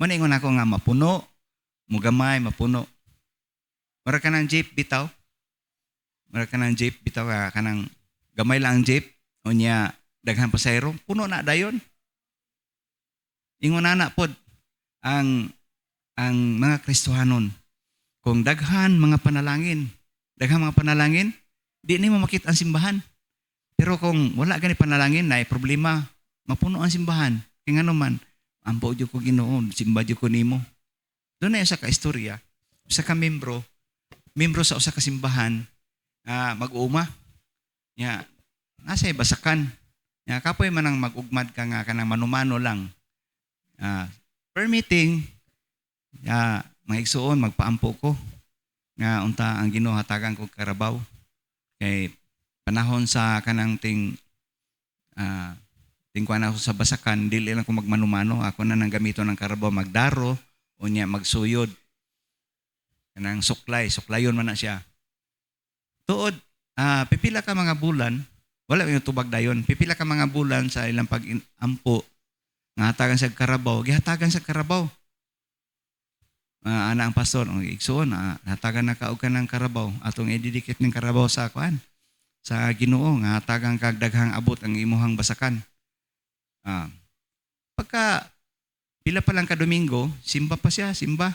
Maningon ako nga mapuno, mugamay, mapuno. Mara ka ng jeep bitaw. Kanang gamay lang ang jeep. O niya, daghan pasayro. Puno na dayon. Ingon na pod ang mga Kristohanon. Kung daghan mga panalangin, di ni mo makita ang simbahan. Pero kung wala gani panalangin, na problema, mapuno ang simbahan. Kaya nga naman, ampo dyo ko Ginoo, simba dyo ko nimo. Doon na yung sa ka-istorya, sa ka-membro sa usa ka simbahan, mag-uuma. Ya, nasa basakan. Ya, kapoy man ang mag-ugmad ka nga kanang manumano lang. Per meeting, mga igsuon, magpaampo ko. Nga unta ang Ginoo hatagan ko karabaw. Kay panahon sa kanang tingkuan ako sa basakan, dili lang ko magmanumano. Ako na nang gamiton ng karabaw, magdaro, o niya magsuyod. Kanang suklayon man na siya. Tuod, pipila ka mga bulan, wala yung tubag dayon, pipila ka mga bulan sa ilang pag-ampo, nga hatagan sa karabaw, gihatagan sa karabaw. Ana ang pastor, igsuon, hatagan na kaog ka ng karabaw, atong ididikit ng karabaw sa kuan, sa Ginoo, nga hatagan kag daghang abot ang imuhang basakan. Pagka pila pa lang ka Domingo, simba pa siya, simba.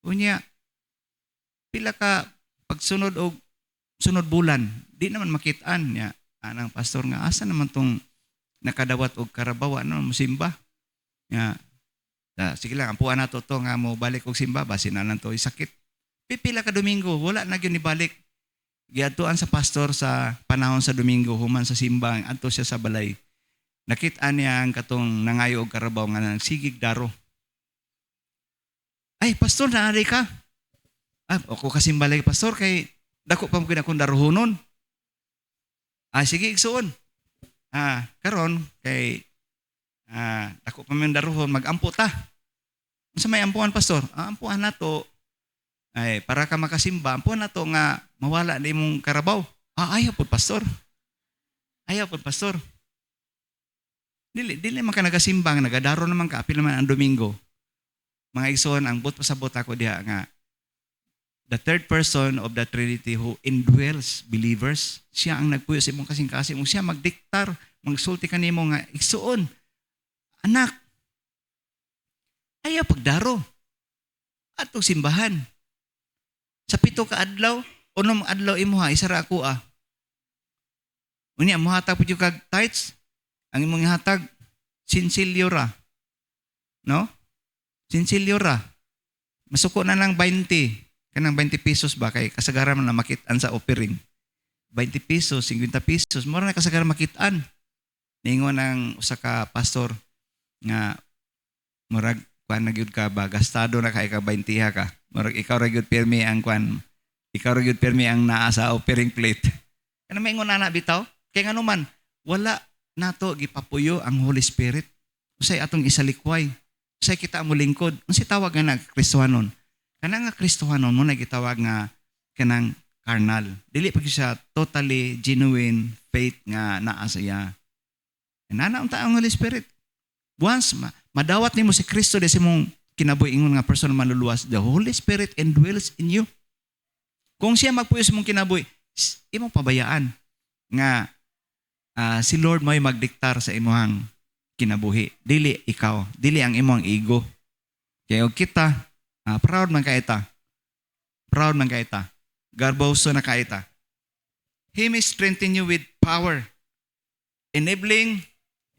Unya, pila ka pagsunod og sunod bulan, di naman makitaan niya. Anang pastor nga, asa naman tong nakadawat og karabaw, ano mo simba? Nga, sige lang, ampuan na to nga mo balik og simba, basin na lang to sakit. Pipila ka Domingo, wala na yun ibalik. Giadtuan sa pastor sa panahon sa Domingo, human sa simba, adto siya sa balay. Nakitaan niya ang katong nangayo og karabaw nga nagsigig daro. Ay, pastor, naari ka? Ako kasimbalay, pastor, kay Dako pa mo akong daruhonon. Sige, igsuon. Karon kay dako pa mo daruhon, mag-ampo ta. Unsa may ampuan, pastor? Ampuan nato ay para ka makasimba, ampuan nato nga mawala na imong karabaw. Ayaw po, pastor. Ayaw po, pastor. Dili man ka nagasimbang, nagadaro naman ka, apil naman ang Domingo. Mga igsoon, ang pasabot ako diha nga, the third person of the Trinity who indwells believers, siya ang nagpuyo sa imong kasing-kasing, siya magdiktar, magsulti ka nimo nga, igsoon, anak, ayaw pagdaro. Atong simbahan. Sa 7 ka adlaw, unom adlaw imuha, isara ako Unya, muhatag po yung kag tithes, ang imong ihatag, sinsilyo ra. No? Sinsilyo ra. Masuko na lang 20. Kanang 20 pesos ba? Kay kasagaran man na makitaan sa offering. 20 pesos, 50 pesos. Mura na kasagaran makitaan. Ningon ng usa ka pastor nga murag kuan na gyud ka ba gastado na kay ka 20 ka. Murag ikaw ra gyud pirmi ang kuan. Ikaw ra gyud pirmi ang naa sa offering plate. Kana maingon na bitaw? Kay ngano man wala nato gipapuyo ang Holy Spirit. Usay atong isalikway. Usay kita mo lingkod. Unsay tawag nga na Kristohanon? Kana nga Kristohanon mo na gitawag nga kanang carnal. Dili pa siya totally genuine faith nga naa sa iya. Nana unta ang Holy Spirit. Once madawat nimo si Kristo sa imong kinabuhi ingon nga person maluluwas, the Holy Spirit indwells in you. Kung siya magpuyo sa imong kinabuhi, imong pabayaan nga si Lord may magdiktar sa imong kinabuhi. Dili ikaw, dili ang imong ego. Kaya kita, proud man ka ita. Proud man ka ita. Garboso na ka ita. He may strengthen you with power. Enabling,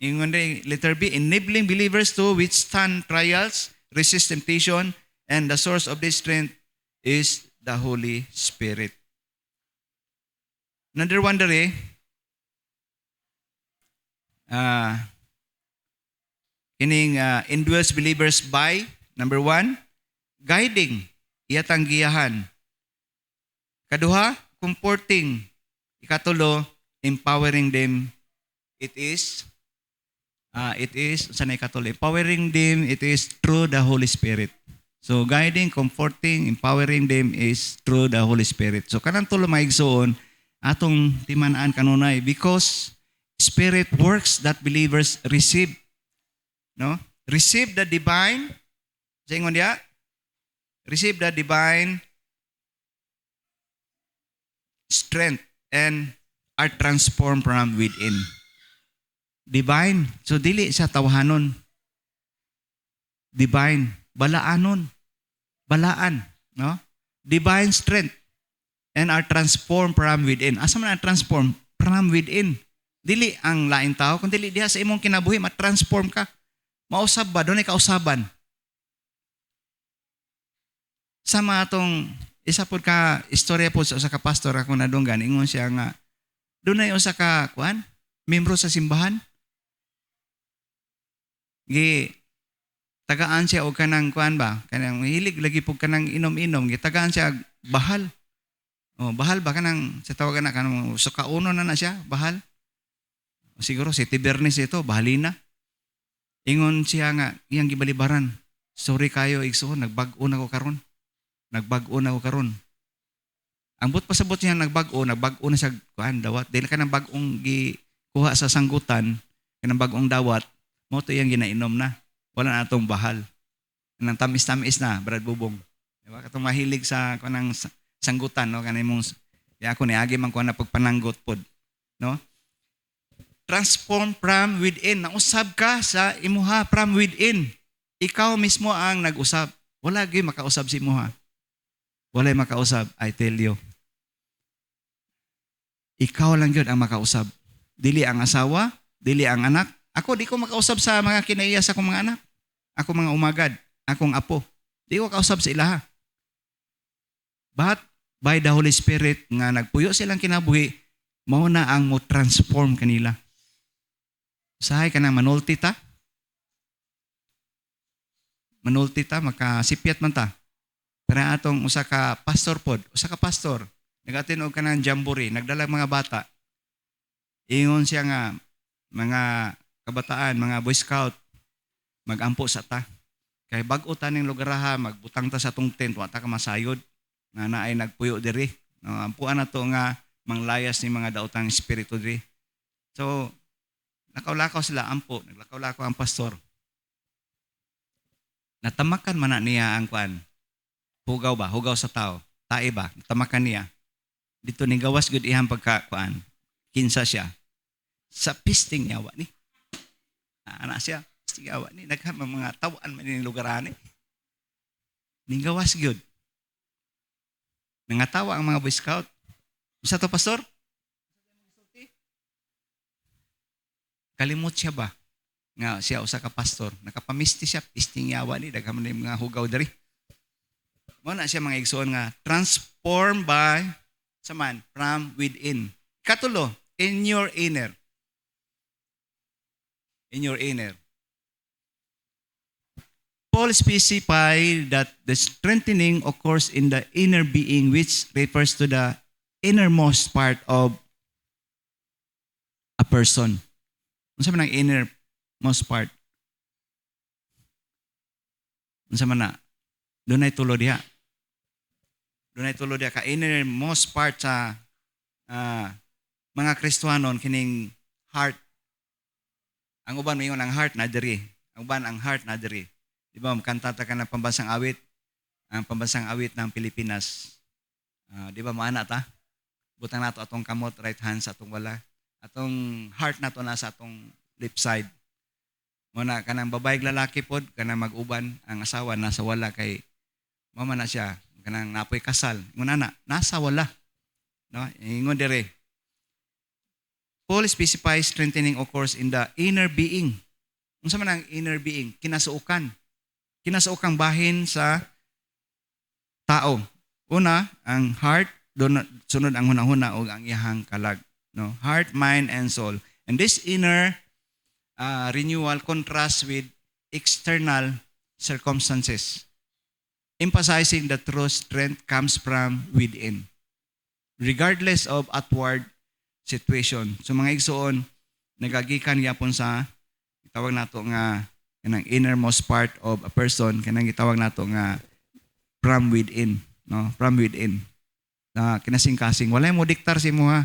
yung letter B, enabling believers to withstand trials, resist temptation, and the source of this strength is the Holy Spirit. Another one dere, indwells believers by, number 1, guiding, iyatang giyahan. Kaduha, comforting. Ikatulo, empowering them. It is, sanay ikatulo, empowering them, it is through the Holy Spirit. So, guiding, comforting, empowering them is through the Holy Spirit. So, kanang tulo maigsoon, atong timanaan kanunay, because Spirit works that believers receive. No? Receive the divine, sa ingon diya, receive the divine strength and are transformed from within. Divine. So, dili sa tawahanon. Divine. Balaanon. Balaan. No? Divine strength and are transformed from within. Asa man ang transform? From within. Dili ang lain tao, kung dili diha sa imong kinabuhi, ma-transform ka. Mausab ba? Doon ay kausaban. Sama atong, isa po ka, istorya po sa ka pastor ako na dunggan, ingon siya nga, doon ay usa ka, membro sa simbahan. Tagaan siya o kanang, kanang hilig, lagi po kanang inom-inom, tagaan siya, bahal. Bahal ba kanang, sa tawagan na, kanang, so kauno na siya, bahal. Siguro si Tibernes ito, bahalina. Ingon siya nga, iyang gibalibaran. Sorry kayo, igsoon, nagbag-o na ko karon. Nagbag-o na ko karon. Ang pasabot niya nagbag-o na siya, dawat. Dahil ka ng bag-ong kuha sa sanggutan, kanang bag-ong dawat, mo to iyang ginainom na. Wala na itong bahal. Kanang tamis-tamis na, Brad Bubong. Diba? Katong mahilig sa kanang sanggutan, no? Kanang mong, ako niagi man ko na pagpananggot pod. No? Transform from within. Nausab ka sa imuha from within. Ikaw mismo ang nag-usab. Wala gyud makausab si imuha. Wala makausab, I tell you. Ikaw lang gyud ang makausab. Dili ang asawa, dili ang anak. Ako di ko makausab sa mga kinaiya sa akong mga anak. Ako mga umagad, akong apo. Di ko makausab sa ilaha. But by the Holy Spirit nga nagpuyo silang kinabuhi, mao na ang mo transform kanila. Sahay ka na manulti ta. Manulti ta, makasipyat man ta. Para atong usa ka pastor pod, usa ka pastor. nagatin og kanang jamboree, nagdala mga bata. Ingon siya nga mga kabataan, mga Boy Scout, magampo sa ta. Kay bag-o ta ning lugar ha, magbutang ta sa tong tent, wa ta ka masayod. Nga naay nagpuyo diri. No, ampuan na to nga manglayas ni mga daotang espiritu diri. So, lakaw-lakaw sila ampo, naglakaw-lakaw ang pastor. Natamakan man na niya ang kuan. Hugaw ba? Hugaw sa tao. Tae ba? Natamakan niya. Dito ni gawas gud ihang pagkakuan. Kinsa siya. Sa pisting yawa ni. Ana siya, pisting yawa ni. Naghamang mga tawaan man ni lugaran ni. Ni gawas gud. Nangatawa ang mga Boy Scout. Isa to, pastor? Kalimot siya ba? Nga siya usa ka pastor. Nakapamisti siya, pisting yawa ni. Daghaman ni mga hugaw dari. Mo na siya mga igsoon nga transformed by saman from within. Katulo, in your inner. In your inner. Paul specified that the strengthening occurs in the inner being, which refers to the innermost part of a person. Ano sa man ang innermost part? Ano sa man na? Doon ay tulo diha. Doon ay tulo diha ka innermost part sa mga Kristiyanon kining heart. Ang uban mayon ang heart na diri. Ang uban ang heart na diri. Di ba kanta ta ka ng pambansang awit? Ang pambansang awit ng Pilipinas. Di ba maana ta? Butang nato atong kamot right hand sa atong wala. Atong heart nato na sa atong left side. Muna kanang babae lalaki pod kanang mag-uban ang asawa nasa wala kay mama na siya kanang napoy kasal. Nguna na nasa wala. No? Ingon dire. Paul specifies strengthening occurs in the inner being. Unsa man ang inner being? Kinasuokan. Kinasuokang bahin sa tao. Una, ang heart, sunod ang hunahuna o ang iyahang kalag. No? Heart, mind, and soul. And this inner renewal contrasts with external circumstances, emphasizing that true strength comes from within, regardless of outward situation. So mga igsoon, nagagikan yapon sa itawag nato nga kanang innermost part of a person, kanang gitawag nato nga from within, no? From within. Na kinasing-kasing walay mo diktar si mo ha.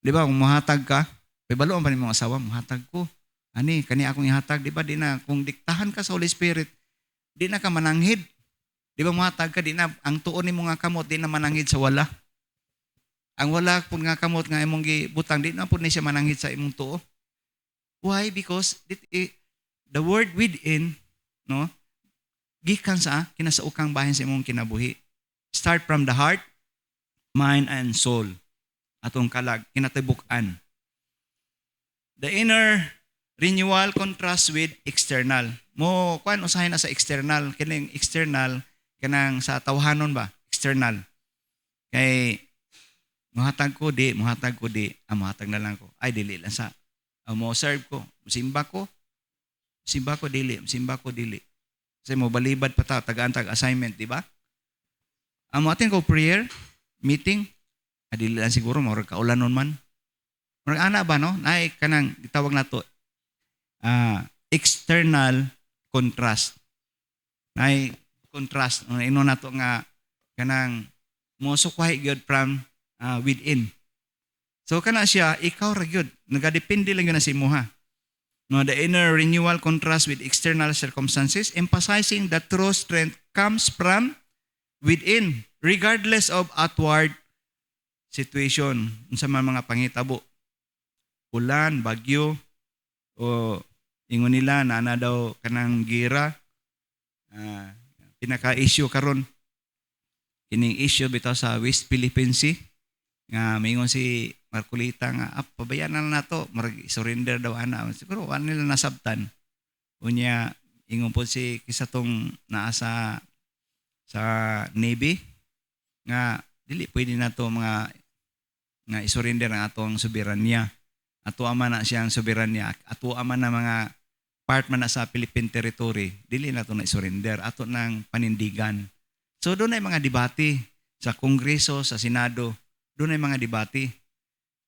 Di ba kung muhatag ka, baloon pa ni mong asawa, muhatag ko. Ani, kani akong ihatag, di ba? Di na, kung diktahan ka sa Holy Spirit, di na ka mananghid. Di ba muhatag ka, di na, ang tuon ni mo nga kamot, di na mananghid sa wala. Ang wala po nga kamot nga imong gibutang, di na po ni siya mananghid sa imong tuo. Why? Because the word within, no, gikan sa kinasaukang bahin sa imong kinabuhi. Start from the heart, mind, and soul. Atong kalag, kinatibuk-an. The inner renewal contrasts with external. Mo, kuan usahay na sa external. Kining external, kanang sa tawhanon ba? External. Kay, muhatag ko di, muhatag na lang ko. Ay, dili lang sa, mo serve ko, simba ko, dili. Kasi mo balibad pa ta, tagaan-tag assignment, di ba? Ang atin ko prayer, meeting, dili lang siguro, maurag kaulanon man. Maurag ana ba, no? Ay, kanang, itawag na to, external contrast. Ay, contrast. Ino na to nga, kanang, mo sukwahi gyud from within. So, kana siya, ikaw ra gyud. Nagadepende lang yun na si Muha. No, the inner renewal contrast with external circumstances, emphasizing that true strength comes from within, regardless of outward situation. Unsa man mga pangitabo, ulan, bagyo, o ingon nila na daw kanang gira, pinaka-issue karon kining issue bitaw sa West Philippine Sea nga mingon si Marcolita nga pabayanan na to, surrender daw ana. Siguro wala nila nasabtan. Unya ingon po si kisatong naa sa Navy nga dili pwede na to mga nga isurrender ang atong soberanya. Ato ama na siyang soberanya. Ato ama na mga part man na sa Philippine territory. Dili na to na isurrender. Ato nang panindigan. So doon ay mga debate. sa Kongreso, sa Senado, doon ay mga debate.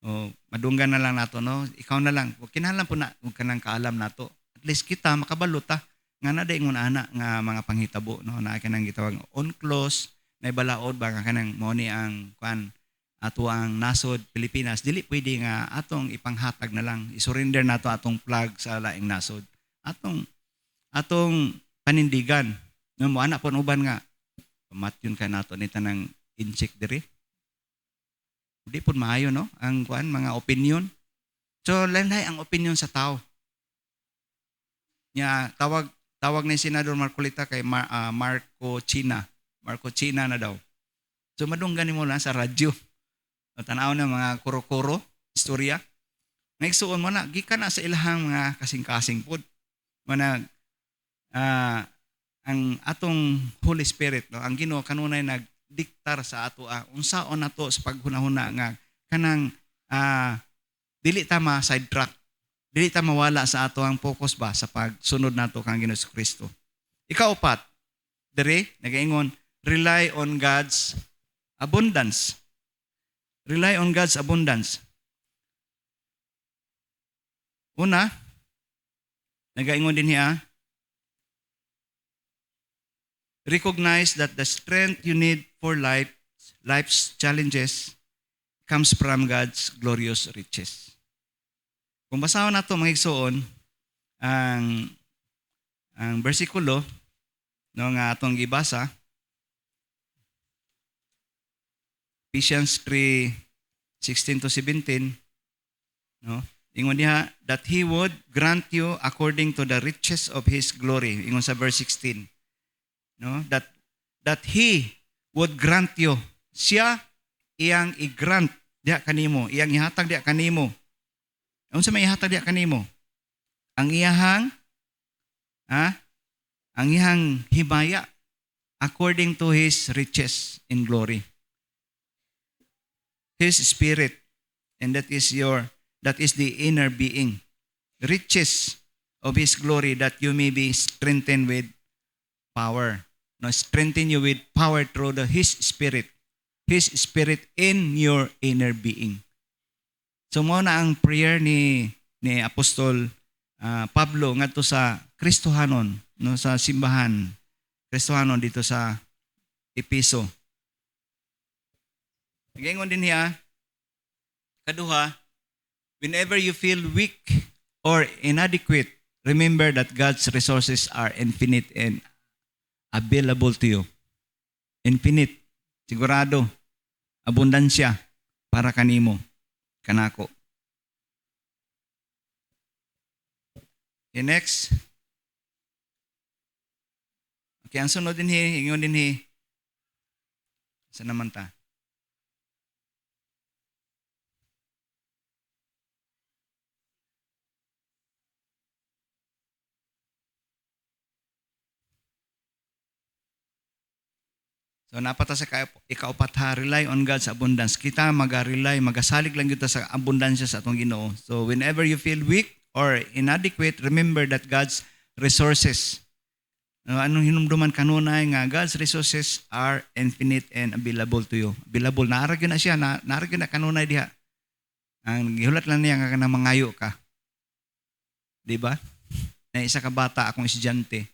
O madunggan na lang nato, no? Ikaw na lang. Huwag kinahanglan po na, huwag ka nang kaalam nato. At least kita makabaluta nga na daing ana nga mga panghitabo, no? Na kanang gitawag on close na ibalaod ba nga kanang mao ni ang kuan ato ang nasod Pilipinas, dili pwede nga atong ipanghatag na lang, isurrender nato atong flag sa laing nasod. Atong panindigan. No, mo ana pon uban nga pamatyon ka nato ni tanang incheck diri. Di po maayo, no? Ang kuan, mga opinion. So, lain-lain ang opinion sa tao. Tawag ni Senador Marcolita kay Marco China. Marco China na daw. So, madunggan mo lang sa radyo. Tanaw na mga kuro-kuro, istorya. Ngaigsuon mo na, gikan na sa ilahang mga kasing-kasing pod. Manag, ang atong Holy Spirit, no? Ang Ginoo kanunay diktar sa ato unsaon nato sa paghunahuna nga kanang dili ta ma sidetrack, dili ta mawala sa ato ang focus ba sa pagsunod nato kang Ginoong Kristo. Ikaupat, diri nagaingon, rely on God's abundance. Rely on God's abundance. Una, nagaingon din niya, recognize that the strength you need for life's challenges comes from God's glorious riches. Kung basahon nato mga igsoon ang bersikulo no nga atong gibasa, Ephesians 3:16 to 17, no? Ingon diha that he would grant you according to the riches of his glory. Ingon sa verse 16. No, that he would grant you, siya iyang i-grant diha kanimo, iyang ihatag diha kanimo. Unsa may ihatag diha kanimo? Ang iyang himaya according to his riches in glory. His spirit, and that is the inner being. Riches of his glory, that you may be strengthened with power. No, strengthen you with power through His Spirit in your inner being. So mo na ang prayer ni Apostol Pablo ngadto sa Kristohanon, no, sa simbahan Kristohanon dito sa Episo. Nagaingon din niya, kaduha, whenever you feel weak or inadequate, remember that God's resources are infinite and available to you. Infinite. Sigurado. Abundansya para kanimo. Kanako. Okay, next. Okay, ang sunod din ingon din saan naman ta? So napata sa ikaupat ha, rely on God's abundance. Kita magasalig lang kita sa abundansya sa atong Ginoo. So whenever you feel weak or inadequate, remember that God's resources, anong hinumduman kanunay nga God's resources are infinite and available to you. Available, naaragyo na siya, naaragyo na kanunay diha. Ang gihulat lang niya nga na mangayo ka. Diba? Na isa ka bata, akong estudyante.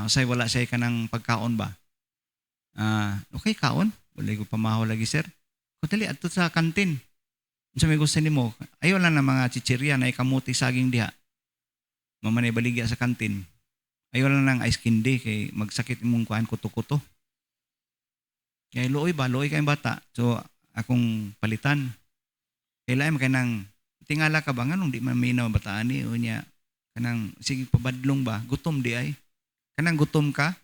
Say wala siya ka ng pagkaon ba? Okay, kaon. Wala ko pamahaw lagi, sir. Kutali, ato sa kantin. Sa may gusto ni mo, ayaw lang na mga chichirya na ikamuti saging diha. Mamanay baligya sa kantin. Ayaw lang ng ice candy kay magsakit mong kuhaan kuto-kuto. Kaya looy kayong bata. So, akong palitan. Kailangan kanang, tingala ka ba nga nung di man minaw bataan ni, o niya, kanang, sige pabadlong ba, gutom di ay. Kanang gutom ka,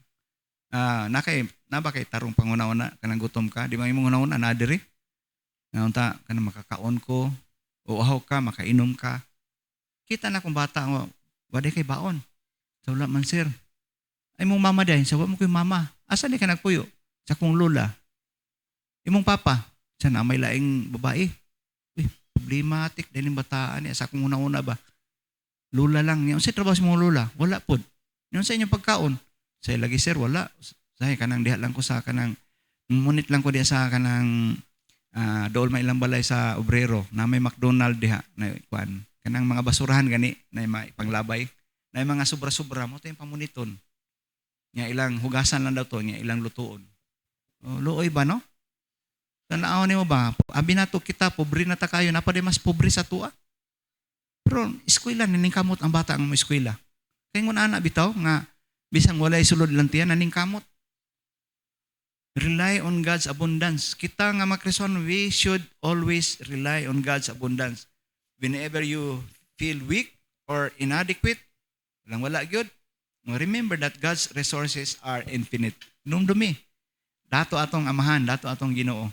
naba kay tarong panguna-una kanang gutom ka, di ba imong una-una na diri nga unta kanang makakaon ko o uhaw ka, makainom ka, kita na kung bata nga wala kay baon, so wala man sir, ay mong mama dahin, sa mo ko'y mama, asa ni ka nagpuyo? Sa kong lola. Imong papa, sa na may laing babae, problematic dahil yung bataan niya, sa kong una-una ba, lola lang niya, unsay trabaho sa mong lola? Wala pod. Yun sa inyong pagkaon, say lagi sir, wala. Say kanang diha lang ko sa kanang Munit lang ko diya sa kanang dool may ilang balay sa obrero na may McDonald diha na kuan. Kanang mga basurahan gani na may panglabay. Na mga sobra-sobra mo to yung pamuniton. Nya ilang hugasan lang daw to, nya ilang lutuon. Luoy ba no? Tanaw nimo ba? Abi na to kita pobre na ta kayo, napa di mas pobre sa tuwa. Pero eskwela naning kamot ang bata ang mo eskwela. Kay ngun ana bitaw nga bisang walay sulod lang tiyan naning kamot. Rely on God's abundance. Kita nga mga Kristiyano, we should always rely on God's abundance. Whenever you feel weak or inadequate, wala gyud. Remember that God's resources are infinite. Numdumi. Dato atong amahan, dato atong Ginoo.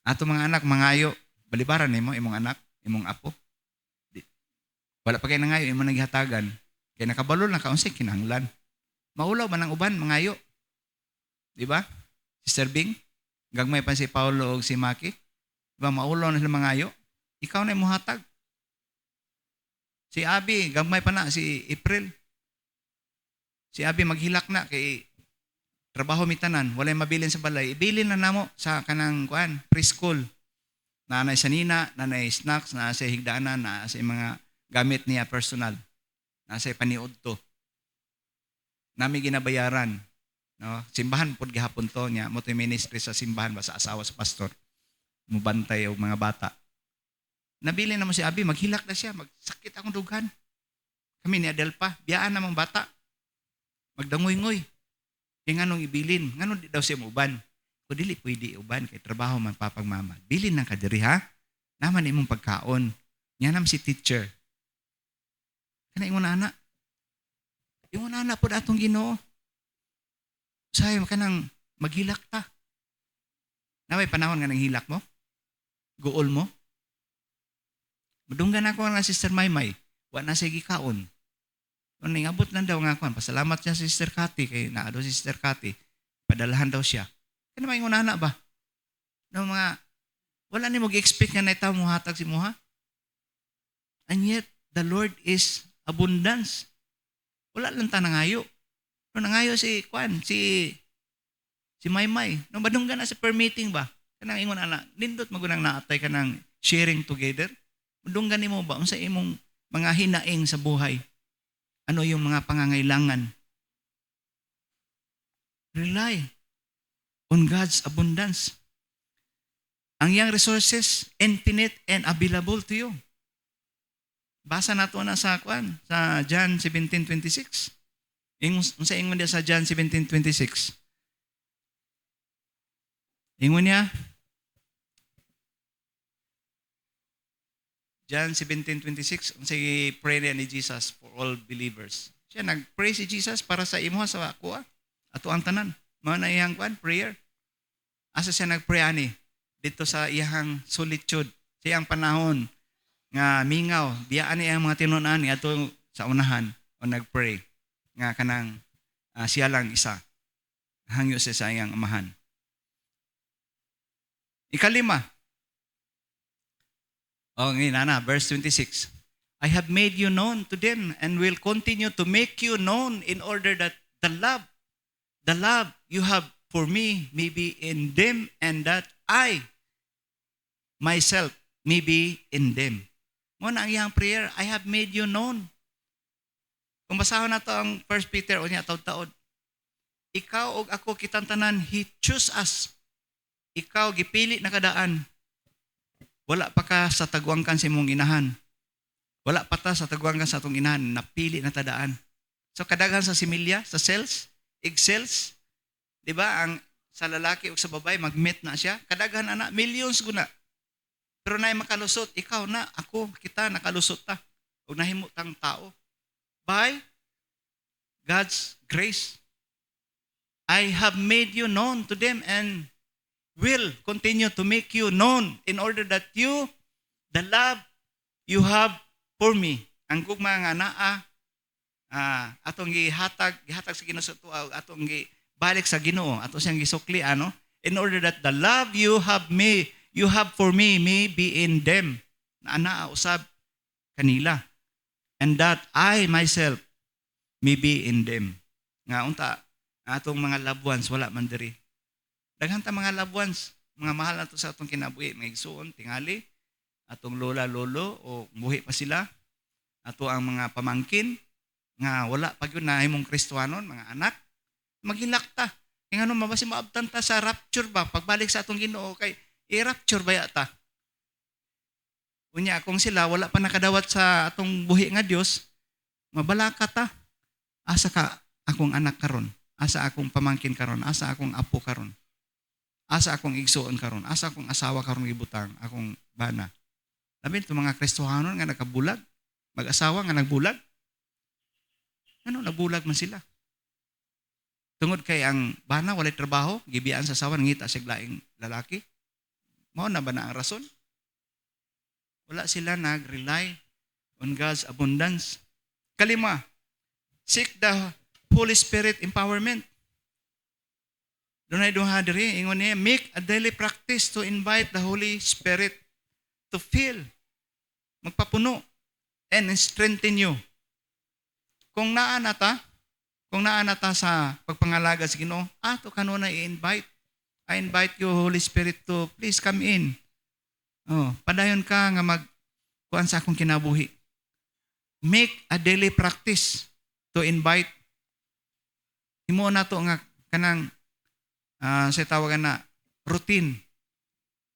Ato mga anak mangayo, balibaran nimo imong anak, imong apo. Wala pa kay nangayo imong naghatagan. Kay nakabalo na kaunsay kinahanglan. Maulaw man ang uban mangayo. Di ba? Sister Bing, gagmay pa si Paulo o si Maki. Di ba maulaw na sila mangayo? Ikaw na imong hatag. Si Abi, gagmay pa na si April. Si Abi maghilak na kay trabaho mitanan, walay mabilin sa balay. Ibilin na namo sa kanang preschool. Nanay sanina, nanay snacks, nasa higdaanan, nasa mga gamit niya personal. Nasa paniud to. Nami ginabayaran. No? Simbahan pod gihapon to niya, mo to ministry sa simbahan ba sa asawa sa pastor. Mubantay og mga bata. Nabili na mo si Abi, maghilak na siya, magsakit akong dughan. Kami ni Adelpa, biyaan namang bata. Magdangoy-ngoy. Kaya nga nung ibilin, nga nung di daw siya uban. Kung dili pwede uban, kay trabaho man papagmama. Bilin ng kadiri ha, naman imong pagkaon. Nga nam si teacher. Kana ingon na anak. Ingon na anak po atong Ginoo. Sayo ka nang maghilak ta. Naway panahon nga nang hilak mo? Guol mo? Madunggan ako nga Sister Maymay. Wa na siya gikaon. Nung abot lang daw nga ako. Pasalamat niya si Sister Cathy. Kay naado si Sister Cathy. Padalahan daw siya. Kaya naman yung unana ba? No, mga, wala ni mag-expect nga na itaw mo hatag si Muha. And yet, the Lord is abundance. Wala lang ta nangayo. No, nangayo si Maymay. No, madunggan na sa permitting ba? Kanang ingon ana, nindot magunang naatay ka ng sharing together. Madunggan mo ba unsa imong mga hinaing sa buhay? Ano yung mga pangangailangan? Rely on God's abundance. Ang iyang resources, infinite and available to you. Basa nato na sa John 17:26. Unsa ingon dia sa John 17:26? Ingon niya, John 17:26, unsay prayer ni Jesus for all believers. Siya nag-pray si Jesus para sa imo sa ako ato ang tanan. Mao na iyang prayer. Asa siya nag-pray ani dito sa iyang solitude, sa iyang panahon nga mingaw, biyaan niya ang mga tinunan ni ato sa unahan o nag-pray nga kanang siya lang isa. Hangyo siya sa iyang amahan. Ikalima. Verse 26. I have made you known to them and will continue to make you known in order that the love you have for me may be in them and that I myself may be in them. Muna ang iyang prayer, I have made you known. Kung basahon na to ang 1 Peter o niya taod-taod, ikaw o ako kitang tanan, He choose us. Ikaw gipili na kadaan. Wala pa ka sa tagwangkan sa imong inahan. Wala pa ta sa tagwangkan sa atong inahan, napili na tadaan. So kadaghan sa similya, sa cells, egg cells, di ba, ang sa lalaki o sa babae, mag-meet na siya, kadaghan na, millions guna. Pero na makalusot, ikaw na, ako, kita, nakalusot ta. O nahimut ang tao. By God's grace, I have made you known to them and will continue to make you known in order that you, the love you have for me, ang gugma nga naa, atong gihatag sa Ginoo sa tuwa, atong balik sa Ginoo, ato siyang gisukli, in order that the love you have for me may be in them, na anaa usab kanila, and that I myself may be in them. Nga unta, atong mga loved ones, wala man diri. Daghan ta mga loved ones, mga mahal nato sa atong kinabuhi, mga igsuon, tingali, atong lola, lolo, o buhi pa sila, ato ang mga pamangkin, nga wala pa yun na himong Kristohanon, mga anak, maghilak ta. Kaya nga mabasi maabtan ta sa rapture ba? Pagbalik sa atong Ginoo kay i-rapture ba yata? Unya, kung sila wala pa nakadawat sa atong buhi nga Dios, mabalaka ta. Asa ka akong anak karon? Asa akong pamangkin karon? Asa akong apo karon? Asa akong igsuon karon? Asa akong asawa karon gibutang? Akong bana. Labi ito mga Kristohanon nga nakabulag, mag-asawa nga nagbulag. Ano, nagbulag man sila. Tungod kay ang bana walay trabaho, gibiyaan sa asawa, nangita siya laing lalaki. Mao na ba na ang rason? Wala sila nag-rely on God's abundance. Kalima, seek the Holy Spirit empowerment. Dunay duha diri, ingon niya, make a daily practice to invite the Holy Spirit to fill, magpapuno, and strengthen you. Kung naa ta sa pagpangalaga sa Ginoo, ato kanuna i-invite. I invite you, Holy Spirit, to please come in. Oh, padayon ka nga kuan sa akong kinabuhi. Make a daily practice to invite. Himo na to nga kanang sa tawagan na routine.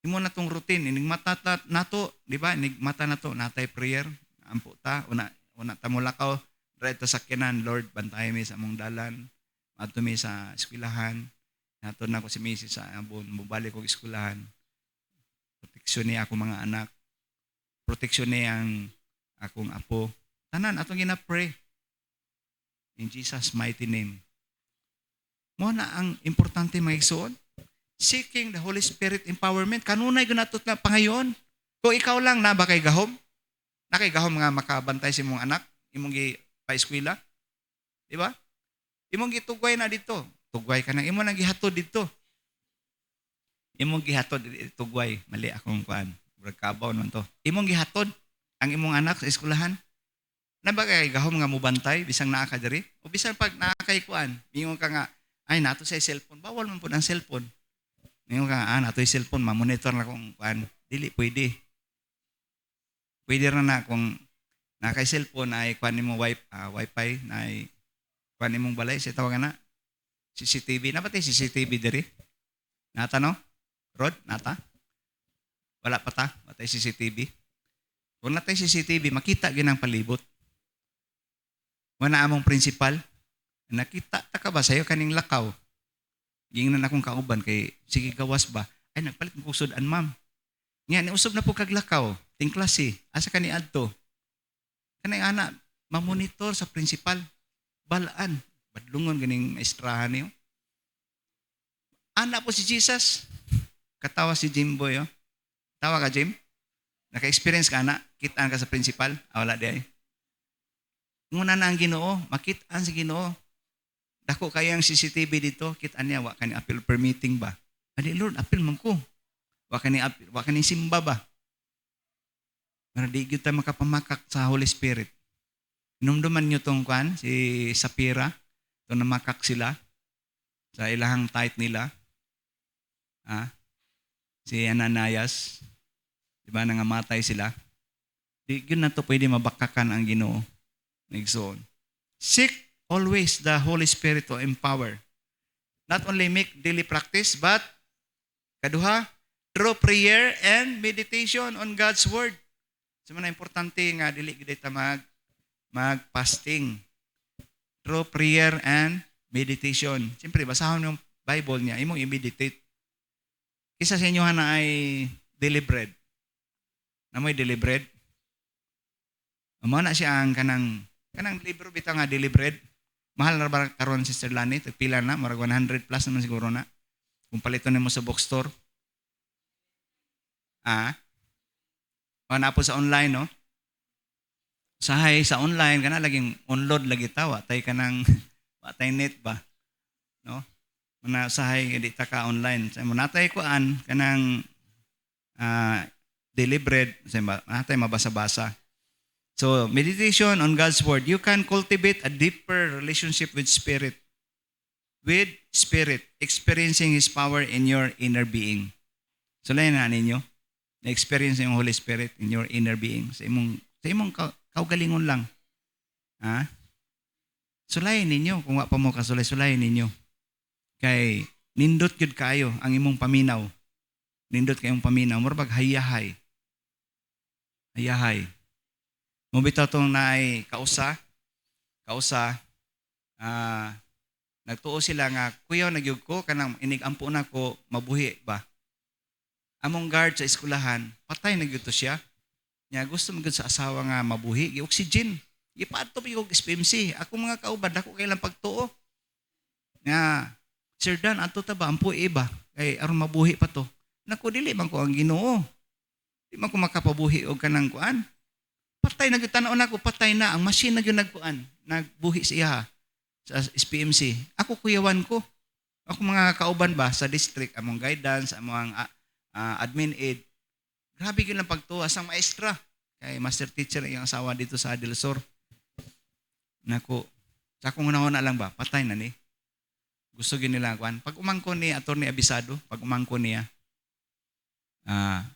Himo na tong routine. Inigmata nato, di ba? Inigmata na to, natay prayer. Ampo ta, una ta mulakaw. Dito sa kinan, Lord, bantay mi sa among dalan. Ato mi sa eskwelahan. Nato na ko si Mrs. sa abon. Mubalik ko eskwelahan. Proteksyon niya akong mga anak. Proteksyon niya ang akong apo. Tanan, atong gina-pray. In Jesus' mighty name. Mo na ang importante mga igsoon. Seeking the Holy Spirit empowerment. Kanunay gunatot na pangayon. Kung ikaw lang na ba kay gahom? Na kay gahom nga makabantay sa imong anak? Imong pa-eskwela? Di ba? Imong gitugway na dito. Tugway ka na. Imong nang gihatod dito. Imong gihatod tugway. Mali akong kuan. Bragkabaw naman to. Imong gihatod ang imong anak sa eskwelahan. Na ba kay gahom nga mubantay bisang naa ka diri? O bisang pag naa kay kuan, ingon ka nga ay nato sa cellphone. Bawal man pud ang cellphone. Ingon ka nga nato sa cellphone, ma-monitor na kung kuan. Dili pwede. Pwede na kung na kay cellphone ay kuan nimo wifi na ay kuan nimong balay sa tawagan na CCTV na pati CCTV diri. Nata no? Rod nata? Wala pa ta, matay CCTV. Kung natay CCTV, makita gyud ang palibot. Wala among principal, nakita ta ka ba sayo kaning lakaw? Gingnan akong kauban kay sige gawas ba? Ay nagpalit ng kusudan ma'am. Nga ni usab na po kag lakaw, ting klase, asa kani adto? Kanay ana mamonitor sa principal. Balaan, badlungon ganing maestrahan niyo. Ana po si Jesus. Katawa si Jimboy, oh. Tawa ka, Jim? Naka-experience ka na? Kitaan ka sa principal? Wala di ay. Nguna na ang Ginoo, makitaan sa Ginoo. Dako kaya ang CCTV dito, kitaan niya, wa kani appeal permitting ba? Adi Lord, appeal man ko. Wa kani simba ba? Pero di gyud tayo makapamakak sa Holy Spirit. Inumduman nyo tong kwan, si Sapira, ito namakak sila sa ilahang tithe nila. Si Ananias, di ba nangamatay sila? Di yun na to pwede mabakakan ang Ginoo. Nigsoon. Seek always the Holy Spirit to empower. Not only make daily practice, but kaduha, through prayer and meditation on God's Word. So man importante nga dili gid ta mag-fasting. Through prayer and meditation. Siyempre, basahon yung Bible niya, imong i-meditate. Isa sa inyo na ay daily bread. Namoy daily bread. Amo na siya ang kanang libro bitaw nga daily bread. Mahal na ba karon Sister Lani? Pila na, marag 100 plus naman siguro na. Kung paliton nimo sa bookstore. Na po sa online, no? Sahay sa online kana laging onload lagi tawa tay kanang watay net ba, no? Mana sahay di ta ka online sa mo natay kuan kanang daily bread sa natay mabasa-basa. So meditation on God's word, you can cultivate a deeper relationship with Spirit. with spirit, experiencing His power in your inner being. So lain na ninyo, na-experience yung Holy Spirit in your inner being. Sa imong kaugalingon lang. Ha? Sulayin ninyo. Kung wa pa mo kasulay, sulayin ninyo. Kay nindot yun kayo ang imong paminaw. Nindot kayong paminaw. Murabag hayahay. Hayahay. Mubitaw itong naay kausa, nagtuo sila nga, kuya, nagyug ko, kanang inigampo na ko, mabuhi ba? Among guard sa eskwelahan, patay nagyud to siya. Nya gusto mo sa asawa nga mabuhi, gi-oxygen. Gipaadto pa yung SPMC. Ako mga kauban, ako kailang pagtuo. Nga, Sir Dan, ato ta ba, ampuhi ba? Kay aron mabuhi pa to. Naku, dili man ko ang Ginoo. Di man ko makapabuhi og kanang kuan. Patay na tanaw na ko, patay na. Ang machine na yun nagpuan. Nagbuhi siya sa SPMC. Ako kuyawan ko. Ako mga kauban ba sa district, among guidance, among admin aid. Grabe yun lang pagtuwa. Asang maestra. Kay master teacher yung asawa dito sa Del Sur. Naku, sa akong una lang ba, patay na ni. Gusto yun nila kuan. Pag umangko ni Atty. Abisado, pag umangko niya,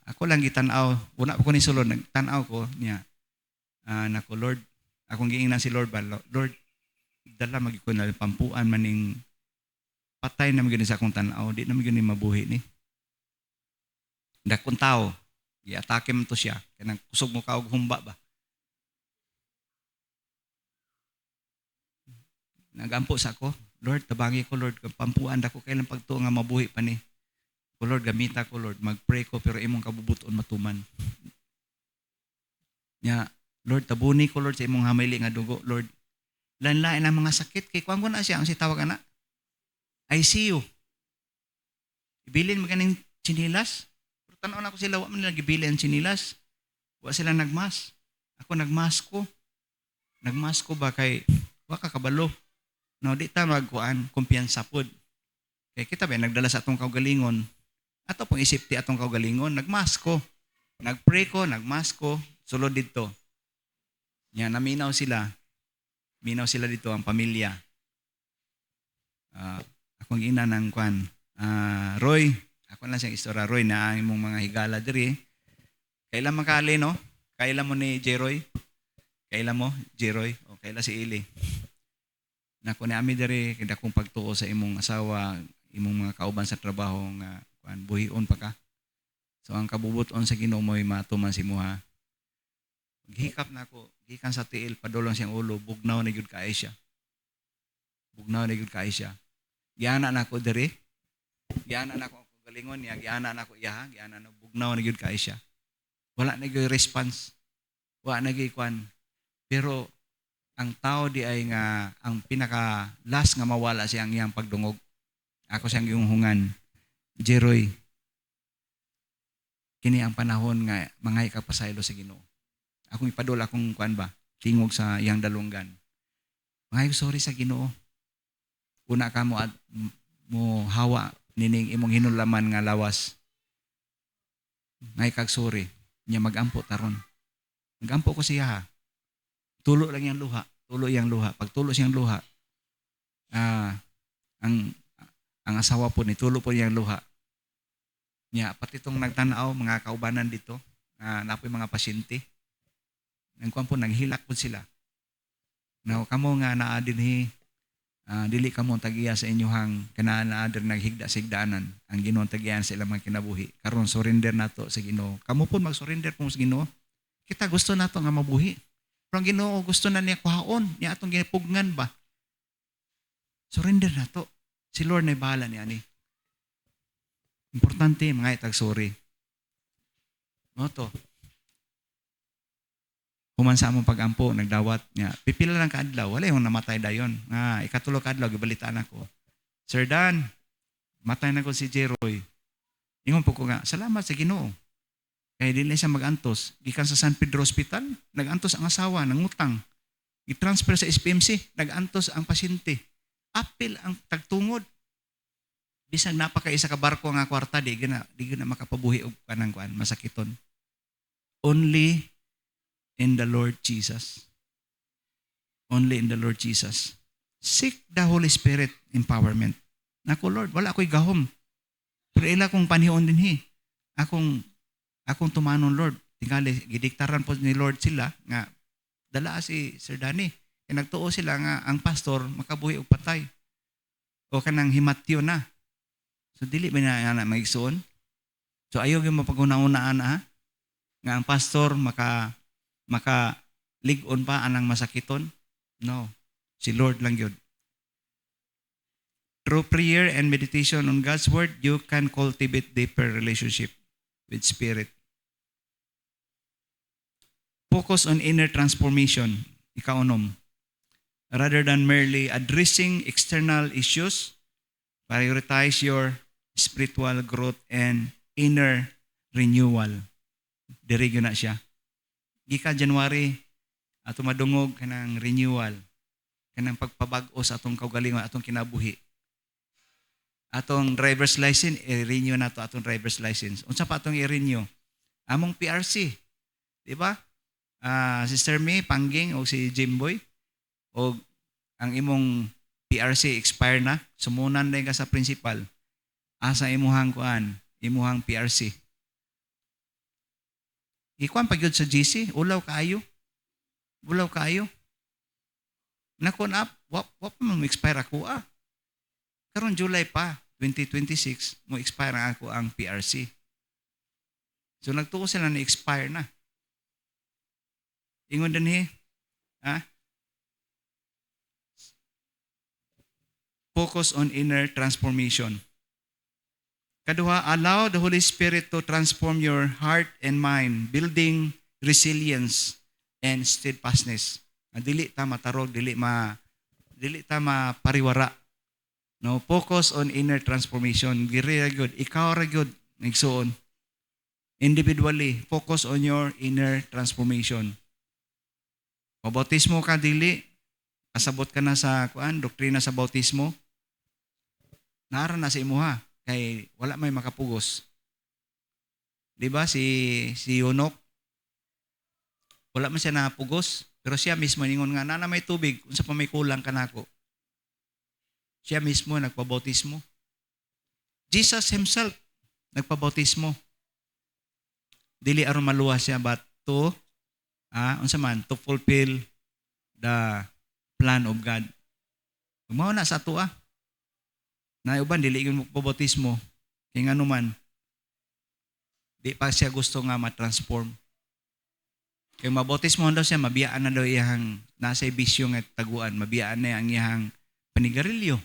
ako lang gitanaw. Una ko ni sulod, nagtanaw ko niya. Nako Lord, akong giingnan si Lord ba, Lord, dala magikon na pampuan maning patay na magini sa akong tanaw, di na magini mabuhi ni. Dakong tao, i-atake mo to siya, kanang kusog mo kaog humba ba. Nagampo sa ako, Lord, tabangi ko Lord, pampuan dako kailan pagtuo nga mabuhi pa ni. O Lord, gamita ko Lord, mag-pray ko pero imong kabubuton matuman. Nya, Lord, tabuni ko, Lord, sa imong hamayli nga dugo, Lord. Lanlain ang mga sakit. Kay kuwan ko na siya, ang si tawag na, ICU. Ibilin mo ganing chinilas. Pero tanaw na ko sila, wala man nila gibilin ang chinilas. Wala sila nagmas. Ako nagmas ko. Nagmas ko ba kay, waka kabalo. No, di ta magkuan, kumpiyansa pod. Kay kita ba, nagdala sa atong kaugalingon. Ato pong isip ti atong kaugalingon, nagmas ko. Nagpray ko, nagmas ko, sulod dito. Yan, naminaw sila. Minaw sila dito, ang pamilya. Akong ina ng kwan. Roy, ako lang siyang istorya. Roy, na ang imong mga higala diri. Kailan makali, no? Kailan mo ni Jeroy? Kailan mo, Jeroy? O kailan si Ili? Nako ni ami diri, kada kong pagtuo sa imong asawa, imong mga kauban sa trabaho nga kwan, buhion pa ka. So ang kabubuton sa Ginoo mo'y matuman si Muha. Hikap na ako, gikan sa tiil, padulong siyang ulo, bugnaw na yun kaay siya. Bugnaw na yun kaay siya. Giana na ako diri, giana na ako galingon niya, giana na ako iyaha, giana na bugnaw na yun kaay siya. Wala na yun response, wala na yun kwan. Pero ang tao di ay nga, ang pinaka last nga mawala siyang iyang pagdungog. Ako siyang yung hungan, Jeroy, kini ang panahon nga mangay ka pasaylo sa Ginoo. Akong ipadol akong kuan ba, tingog sa iyang dalunggan. Mga sorry sa Ginoo. Una ka mo at mo hawa nining imong hinulaman nga lawas. Ngay kag sorry, niya magampo taron. Magampo ko siya ha. Tulo lang yang luha, tulo yang luha. Pag tulo siyang luha, ang asawa po ni tulo po yang luha. Niya pati tong nagtanaw mga kaubanan dito, napoy mga pasyente. Nangkuan po, nanghilak po sila. Now, kamo nga naa dinhi, dili kamo tagiya sa inyohang kanaan na ader naghigda-sigdaanan ang Ginoo tagiyan sa ilang mga kinabuhi. Karon surrender nato sa Ginoo. Kamo po mag-surrender po sa Ginoo. Kita gusto nato nga mabuhi. Pero ang Ginoo gusto na niya kuhaon, niya atong ginapugngan ba? Surrender nato. Si Lord na bahala niya ni. Importante mga itag sorry. No to. Human sa among pagampo, nagdawat niya. Pipila lang kaadlaw, wala yung namatay dayon. Ikatulo kaadlaw, gibalitaan ako. Sir Dan, matay na ko si Jeroy. Ingon po ko nga, salamat sa Ginoo. Kaya din siya mag-antos. Gikan sa San Pedro Hospital, nag-antos ang asawa, nangutang. I-transfer sa SPMC, nag-antos ang pasyente. Apil ang tagtungod. Bisag napakaisa ka barko nga kwarta, di gina makapabuhi og kanang kuan, masakiton. Only in the Lord Jesus. Only in the Lord Jesus. Seek the Holy Spirit empowerment. Nako Lord, wala ako'y gahom. Pero ila kong panihon din akong tumanon Lord. Tingali, gidiktaran po ni Lord sila nga dala si Sir Danny. E nagtuo sila nga ang pastor makabuhi og patay. O kanang himatyo na. So dili ba na maigsoon? So ayaw yung mapag-una-unaan nga ang pastor maka lig-on pa anang masakiton? No. Si Lord lang yun. Through prayer and meditation on God's Word, you can cultivate deeper relationship with Spirit. Focus on inner transformation, ikaunom. Rather than merely addressing external issues, prioritize your spiritual growth and inner renewal. Dirigyo na siya. Gika January, ato madungog kanang renewal, kanang pagpabag-o sa atong kaugalingon, atong kinabuhi. Atong driver's license, i-renew na to atong driver's license. Unsa pa atong i-renew? Among PRC. Di ba? Sister May, Pangging, o si Jimboy, o ang imong PRC expire na, sumunan din ka sa principal. Asa imuhang imuhang PRC. Ikuan pa gyud sa GC, ulaw kaayo. Nakon up, wap mo expire ako Karon July pa, 2026, mo expire na ako ang PRC. So nagtuo sila na expire na. Ingon din Focus on inner transformation. Kaduha, allow the Holy Spirit to transform your heart and mind, building resilience and steadfastness. Dili ta matarog, dili ta mapariwara. No, focus on inner transformation. Giri ra gyud, ikaw ra gyud nigsuon. Individually, focus on your inner transformation. Bautismo ka dili, kasabot ka na sa doktrina sa bautismo. Naara na sa imuha kay wala may makapugos. Di ba si Yunok? Wala man siya napugos, pero siya mismo ningon nga na may tubig, unsa pa may kulang kanako. Siya mismo nagpabautismo. Jesus himself nagpabautismo. Dili aron maluwa siya but to to fulfill the plan of God. Mao na sa ato Na uban dili gyud magpabautismo kay ngano man di pa siya gusto nga ma-transform. Kay mabautismo daw siya, mabiyaan na daw iyang nasa bisyo nga taguan, mabiyaan na ang iyang panigarilyo.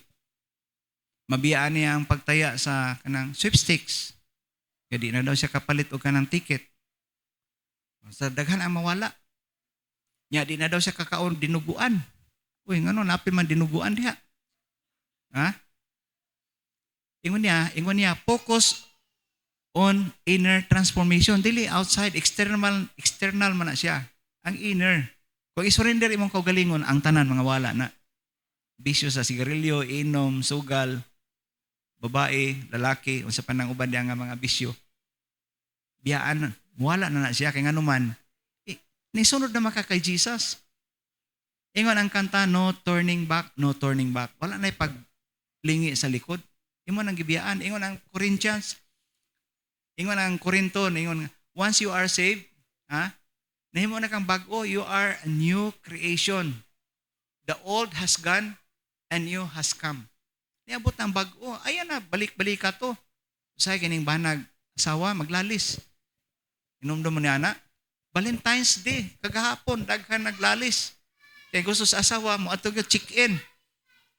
Mabiyaan niya ang pagtaya sa kanang sweepstakes. Kaya di na daw siya kapalit o kanang ticket. Sa daghan ang mawala. Nya di na daw siya kakaon dinuguan. Uy, ngano napi man dinuguan diha? Ingon niya, focus on inner transformation. Dili outside, external man na siya. Ang inner. Kung isurrender imong kaugalingon, ang tanan mga wala na. Bisyo sa sigarilyo, inom, sugal, babae, lalaki, unsa pa nang uban diya nga mga bisyo. Biyaan, wala na siya. Kaya nga naman, nisunod na maka kay Jesus. Ingon ang kanta, no turning back, no turning back. Wala na paglingi sa likod. Ingon ang gibiyaan. Ingon ang Corinthians. Ingon ang Corinton. Ingon, once you are saved, nahimo na kang bago, you are a new creation. The old has gone and new has come. Niabot ng bago. Ayan na, balik-balik ka to. Usay kining banag, asawa, maglalis. Inomdom mo niya na, Valentine's Day, kagahapon, daghan naglalis. Kaya gusto sa asawa mo, ato yung check-in.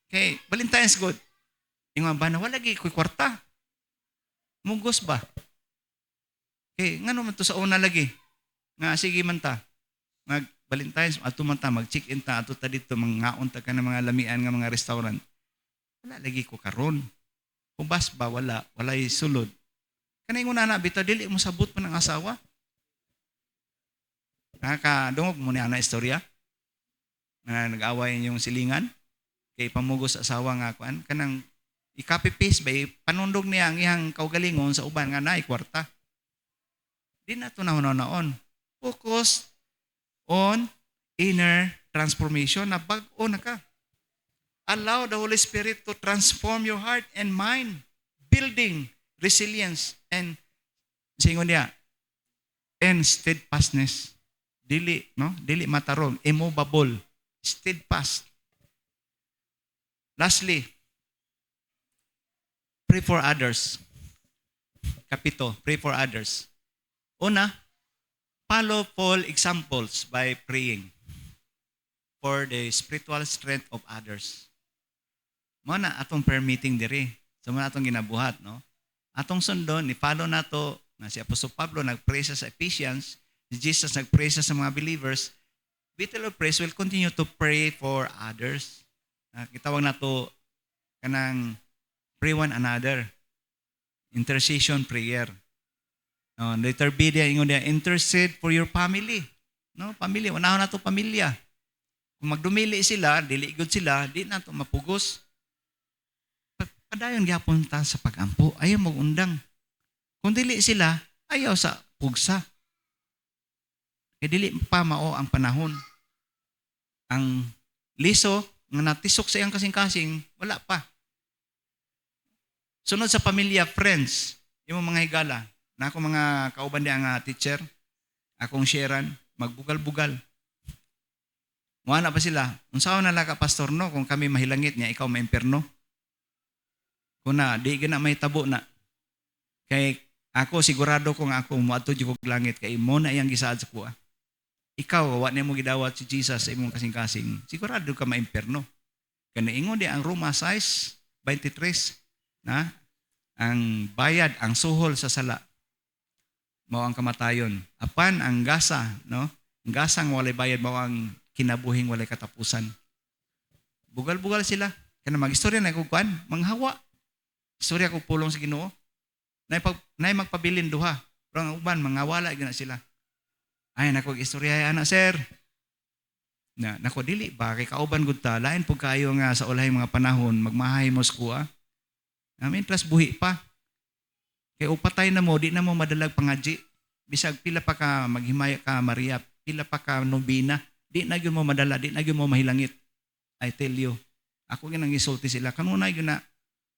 Okay, Valentine's good. Ingon ba na, wala lagi ko'y kwarta. Mugos ba? Okay, nga naman to sa una lagi. Nga, sige man ta. Mag-Valentine's, ato man ta, mag-check-in ta, ato ta dito, mangaon ta ka ng mga lamian ng mga restaurant. Wala lagi ko karon. Kubas ba? Wala sulod. Kanay mo na bitaw, dili mo sabot pa ng asawa. Nakakadungog mo niya na istorya. Na nag-away yung silingan. Kay pamugos sa asawa nga kuan. Kanang i-copy-paste ba, panundog niya ang iyang kaugalingon sa uban nga na kwarta. Di na ito naon. Focus on inner transformation na bag-o na ka. Allow the Holy Spirit to transform your heart and mind, building resilience and singon niya, and steadfastness. Dili, no? Dili matarong, immovable, steadfast. Lastly, pray for others. Kapito, pray for others. Una, follow Paul examples by praying for the spiritual strength of others. Mo na atong prayer meeting diri. So mo na atong ginabuhat, no? Atong sundon, i-follow nato na si Apostol Pablo nag-pray sa Ephesians, si Jesus nag-pray sa mga believers. Vital of Praise will continue to pray for others. Kitawag nato kanang pray one another. Intercession prayer. Later B dia ingon dia intercede for your family. No, pamilya, unahon nato pamilya. Kung magdumili sila, dili gud sila, di nato mapugos. Padayon gyapon ta sa pagampo, ayaw mag-undang. Kung dili sila, ayaw sa pugsa. Kaya dili pa mao ang panahon. Ang liso nga natisok sa iyang kasing-kasing, wala pa. Sunod sa pamilya, friends, yung mga higala, na ako mga kauban diya nga teacher, akong sharean, magbugal-bugal. Wala pa sila. Unsaon na lang ka, pastor, no? Kung kami mahilangit niya, ikaw maimperno. Kung na, di gina may tabo na. Kay ako, sigurado kung ako muadto jud kog langit, kay mo na iyang gisaad sa kuha. Ikaw, wa na mo gidawat si Jesus sa imong kasing-kasing, sigurado ka maimperno. Kaya ingon di ang Roma 6:23, na ang bayad, ang suhol sa sala, mao ang kamatayon. Apan ang gasa, no? Ang gasang walay bayad, mao ang kinabuhing walay katapusan. Bugal-bugal sila. Kaya mag-istorya na kung kuan, manghawa. Istorya ko pulong sa Ginoo. Nay magpabilin duha. Pero ang uban, mangawala gina sila. Ay, nako istorya ana, sir. Nako dili ba kay kauban gud ta, lain pug kayo nga sa ulay mga panahon magmahay mo sa kuha. Amin plus buhi pa. Kay upatay na mo, di na mo madalag pangadji. Bisag pila pa ka maghimaya ka Maria, pila pa ka nobina, di na gyud mo madala, di na gyud mo mahilangit. I tell you. Ako ginang isulti sila. Kanunay gyud na.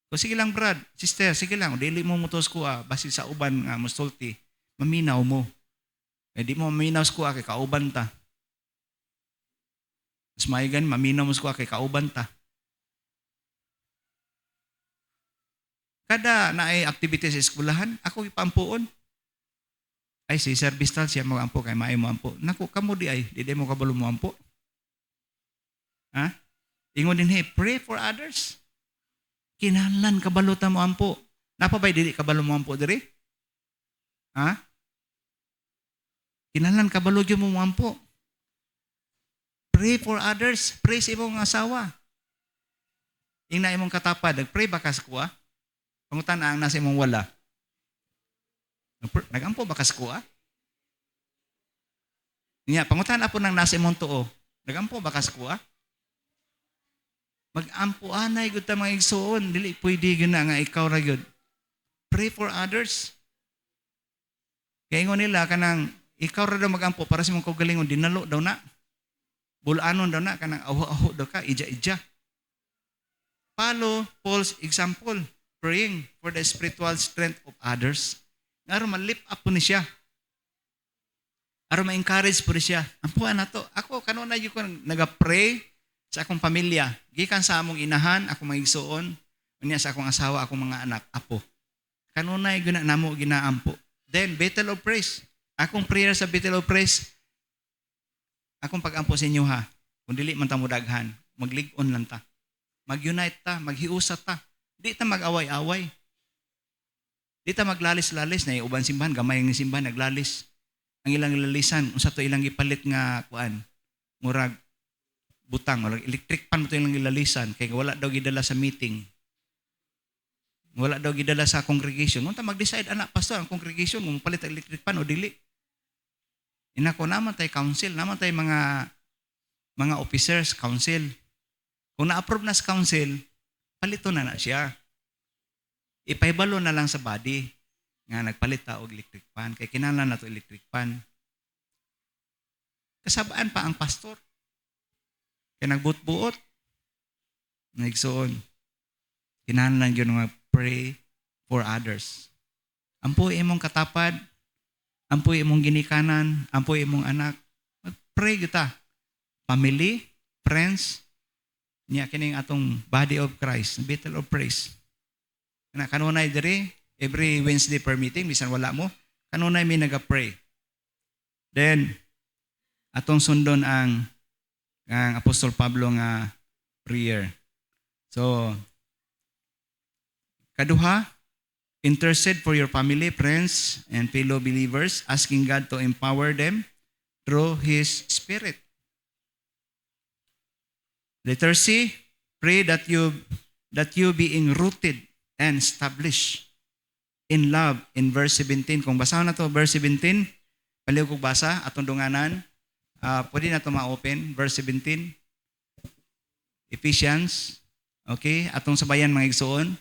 O sige lang brad, sister, sige lang, dili mo mutos ko basi sa uban nga musulti, maminaw mo. Kaya di mo maminaw sa kuha kay kauban ta. Mas maigan, maminaw mo sa kuha kay kauban ta. Kada na ay activities sa eskwelahan, ako ipampuon. Ay si service tal siya mo ampo kay maayo mo ampo. Naku kamo di ay, di mo kabalo mo ampo. Ha? Ingon din pray for others. Kinahanglan kabalo ta mo ampo. Napa bay dili kabalo mo ampo diri? Ha? Kinahanglan kabalo gyud mo ampo. Pray for others, pray sa imong asawa. Ingna imong katapad, nagpray ba ka sa kuha? Pangutan ang nasa imong wala. Nagampo ba ka sa kuha? Niya, pangutan apo nang nasa imong tuo. Nagampo ba ka sa kuha? Mag-ampo anay gud ta mga igsoon, dili pwede gyud na nga ikaw ra gyud. Pray for others. Kaya ingon nila kanang ikaw ra daw mag-ampo para sa imong kaugalingon, dinalo daw na. Bulanon daw na kanang aho-aho daw ka, ija-ija. Follow Paul's example, praying for the spiritual strength of others. Nga aron ma-lift up po ni siya. Aron ma-encourage po ni siya. Ampuan na to. Ako, kanuna yung ko nag-pray sa akong pamilya. Gikan sa among inahan, akong mga igsuon, unya sa akong asawa, akong mga anak, apo. Kanuna yung namo ginaampo. Then, Bethel of Praise. Akong prayer sa Bethel of Praise, akong pag-ampo sa inyo ha. Kung dili man ta mo daghan, maglig-on lang ta. Mag-unite ta, maghiusat ta. Di ta mag-away-away. Di ta maglalis-lalis na uban simbahan, gamay ng simbahan, naglalis. Ang ilang ilalisan, unsa to ilang ipalit nga kuan, murag butang, o electric pan mo to ilang ilalisan, kaya wala daw gidala sa meeting. Wala daw gidala sa congregation. Ngunta mag-decide, anak, pastor, ang congregation, kung palit ang electric pan o dili. Inako naman tayo council, naman tayo mga officers, council. Kung na-approve na sa council, palito na siya. Ipaibalo na lang sa body nga nagpalit ta og electric pan. Kaya kinahanglan na to electric pan. Kasabaan pa ang pastor. Kaya nagbuot-buot. Naigsoon. Kinahanglan gyud nga pray for others. Ampoy imong katapad, ampoy imong ginikanan, ampoy imong anak. Mag-pray kita. Family, friends, niya kining atong body of Christ, battle of praise. Kanunay diri, every Wednesday per meeting, bisan wala mo, kanunay mi naga-pray. Then, atong sundon ang Apostol Pablo nga prayer. So, kaduha, intercede for your family, friends, and fellow believers, asking God to empower them through His Spirit. Letter C, pray that you being rooted and established in love in verse 17. Kung basahan na to, verse 17, paliw kong basa, atong dunganan, pwede na to ma-open, verse 17, Ephesians, okay, atong sabayan mga igsoon,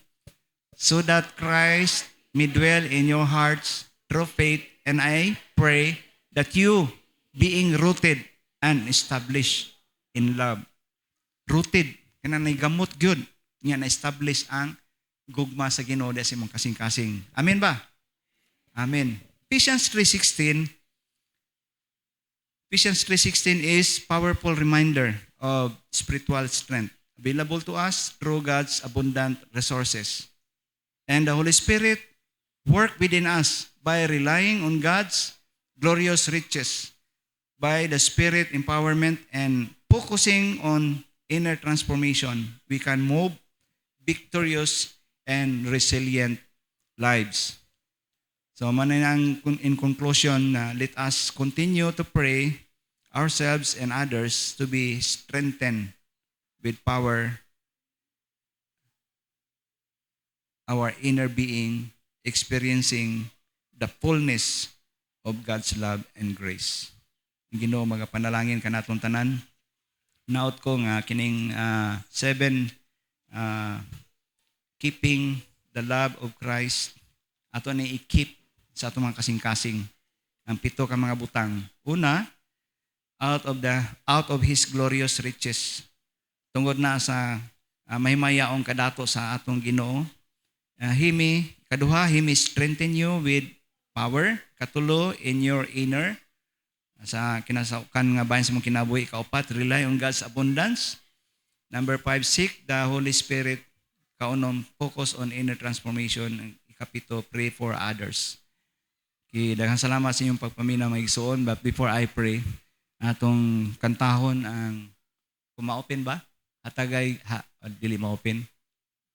so that Christ may dwell in your hearts through faith, and I pray that you being rooted and established in love. Rooted, kanang gamot gyud nga na-establish ang gugma sa Ginoo sa imong kasing-kasing. Amen ba? Amen. Ephesians 3:16 is powerful reminder of spiritual strength available to us through God's abundant resources. And the Holy Spirit work within us by relying on God's glorious riches, by the Spirit empowerment and focusing on inner transformation, we can move victorious and resilient lives. So, in conclusion, let us continue to pray ourselves and others to be strengthened with power, our inner being, experiencing the fullness of God's love and grace. Ginoo, magapanalangin ka natong tanan. Naot ko nga kining 7 keeping the love of Christ ato ni i-keep sa atong mga kasing-kasing ang 7 ka mga butang. Una, out of His glorious riches. Tungod na sa mahimayaong kadato sa atong Ginoo. Kaduha, He may strengthen you with power. Katulo, in your inner. Sa kinasaukan nga bahin sa mong kinabuhi. Kaupat, rely on God's abundance. Number 5, seek the Holy Spirit. Kaunom, focus on inner transformation. Ikapito, pray for others. Daghang salamat sa inyong pagpamina mga igsoon. But before I pray, atong kantahon ang kuma-open ba? Hatagay, dili ma-open.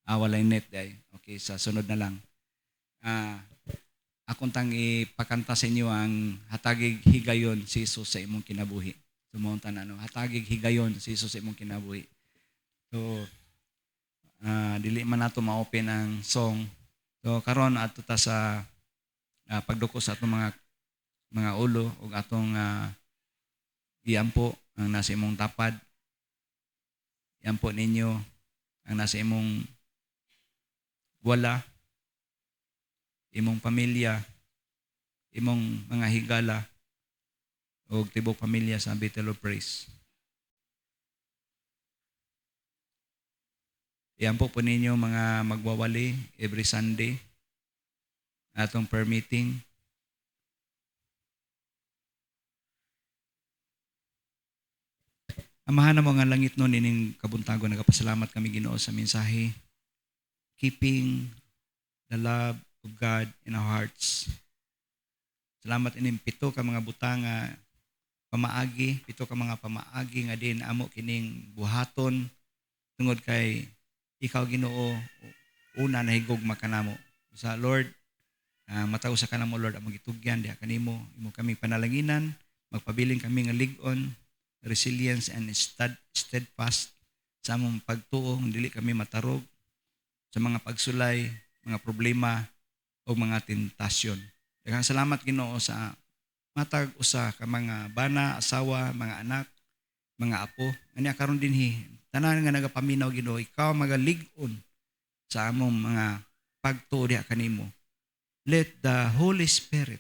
Walay net day. Okay, sa sunod na lang. Akong tang ipakanta sa inyo ang hatagig higayon si Jesus sa imong kinabuhi. Sumunta na, hatagig higayon si Jesus sa imong kinabuhi. So, dili man nato ma-open ang song. So, karon ato ta sa pagduko sa atong mga ulo ug atong iampo ang nasa imong tapad. Iampo ninyo ang nasa imong wala, imong pamilya, imong mga higala, o tibok pamilya sa Battle of Praise. Iampo po ninyo mga magwawali every Sunday, atong prayer meeting. Amahan na mo nga langit nun ining kabuntagon, nagapasalamat kami Ginoo sa mensahe. Keeping the love of God in our hearts. Salamat ining 7 ka mga butanga pamaagi, 7 ka mga pamaagi nga din amo kining buhaton tungod kay ikaw Ginoo una nahigugma kanamo. Sa Lord, matao sa kanamo Lord among gitugyan diha kanimo, imo kaming panalanginan, magpabiling kami nga lig-on, resilience and steadfast sa among pagtuo, dili kami matarog sa mga pagsulay, mga problema o mga tentasyon. Daghang salamat Ginoo sa matag usa ka mga bana, asawa, mga anak, mga apo. Anya karon dinhi tanan nga nagapaminaw Ginoo, ikaw magalig-on sa among mga pagtuo diha kanimo. Let the Holy Spirit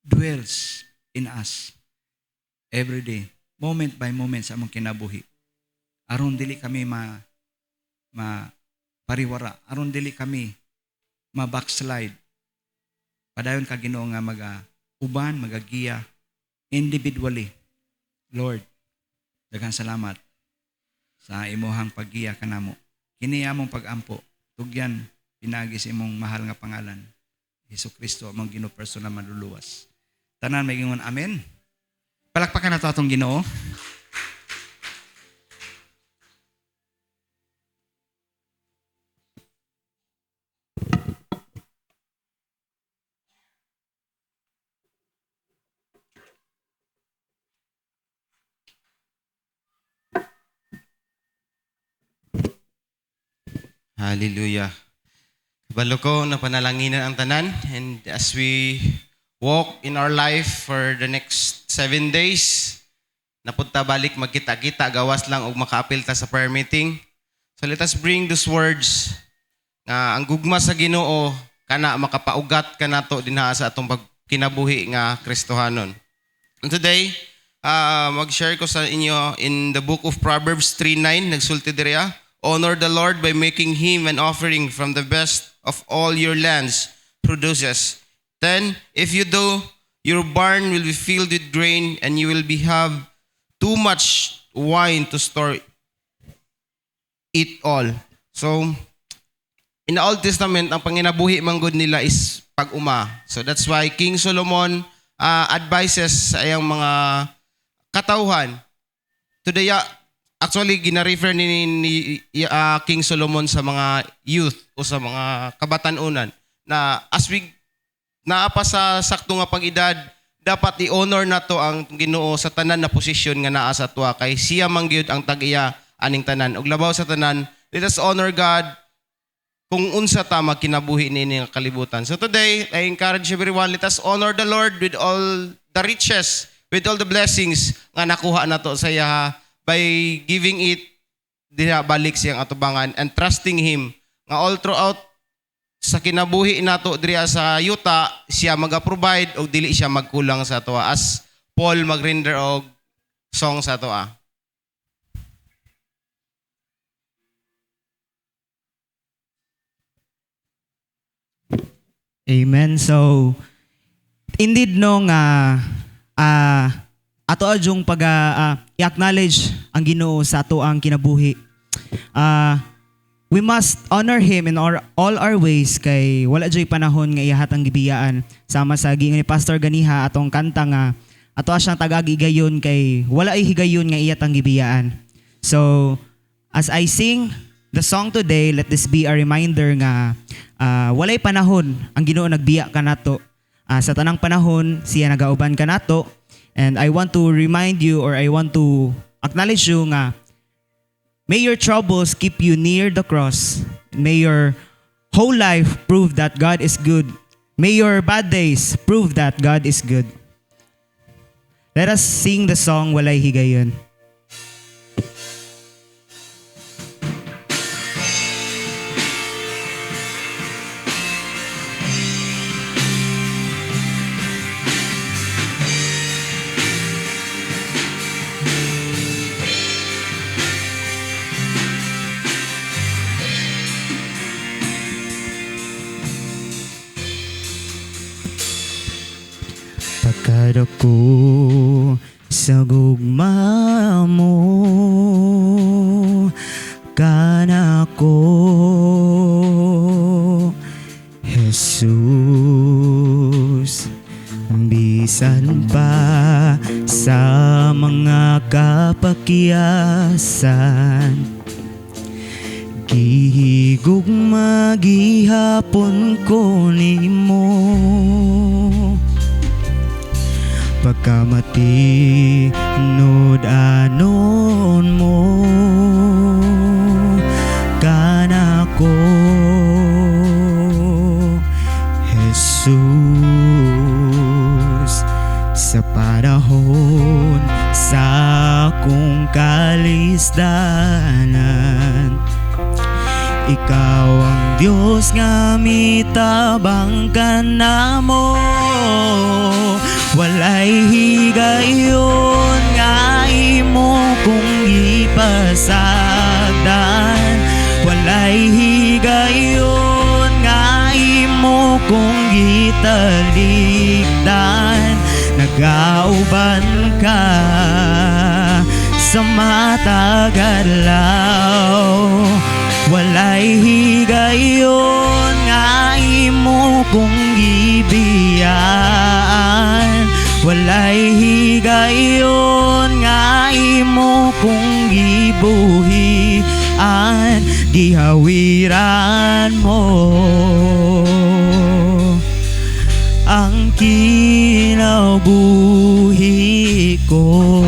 dwells in us every day, moment by moment sa among kinabuhi. Aron dili kami pariwara aron dili kami ma-backslide. Padayon ka Ginoo nga uban magagiya individually. Lord, daghang salamat sa imuhang paggiya kanamo. Kini among pag-ampo, tugyan pinagi sa imong mahal nga pangalan. Hesukristo among Ginoo personal maduluwas. Tanan may gingon amen. Palakpakan nato atong Ginoo. Hallelujah. Kabalo ko na panalanginan ang tanan, and as we walk in our life for the next 7 days, napunta balik magkita-kita, gawas lang og makaapil ta sa prayer meeting. So let us bring those words nga ang gugma sa Ginoo kana makapaugat kanato dinha sa atong pagkinabuhi nga Kristohanon. And today, mag-share ko sa inyo in the book of Proverbs 3:9, nagsulti diriya. Honor the Lord by making Him an offering from the best of all your lands produces. Then, if you do, your barn will be filled with grain, and you will have too much wine to store it all. So, in the Old Testament, ang panginabuhi manggod nila is pag-uma. So that's why King Solomon advises sa iyang mga katauhan. Today, actually, gina-refer ni King Solomon sa mga youth o sa mga kabatanunan na as we naapa sa sakto nga pag-edad, dapat i-honor nato ang Ginoo sa tanan na posisyon nga naa sa tuwa kay siya mangyud ang tag-iya aning tanan. Ug labaw sa tanan, let us honor God kung unsa ta magkinabuhi nini nga kalibutan. So today, I encourage everyone, let us honor the Lord with all the riches, with all the blessings nga nakuha nato sa iya by giving it diha balik siyang atubangan and trusting Him nga all throughout sa kinabuhi nato diha sa yuta siya maga-provide o dili siya magkulang sa atoa as Paul mag-render og song sa atoa. Amen. So indeed no nga ato adjong i-acknowledge ang Ginoo sa ato ang kinabuhi. We must honor Him in all our ways kay wala joy panahon nga iyahat ang gibiyaan. Sama sa giingon ni Pastor ganiha atong kanta nga ato siyang tagagigayon kay wala ay higayon nga iyat ang gibiyaan. So as I sing the song today, let this be a reminder nga walay panahon ang Ginoo nagbiya kanato. Sa tanang panahon siya nagauban kanato. And I want to remind you or I want to acknowledge you nga may your troubles keep you near the cross. May your whole life prove that God is good. May your bad days prove that God is good. Let us sing the song Walay Higayon. Pagkadako sa gugma mo kanako Jesus, bisan pa sa mga kapakyasan gihigugma gihapon ko nimo pagkamati nudanon mo kanako Jesus, sa panahon sa akong kalisdanan ikaw ang Diyos nga mitabang ka namo. Walay higayon nga imo kung ipasagdan. gitalikdan, nagauban ka sa matagalaw. Walay higayon nga imo kong gibiyaan, walay higayon nga imo kong gibuhian, gihawiran mo ang kinabuhi ko.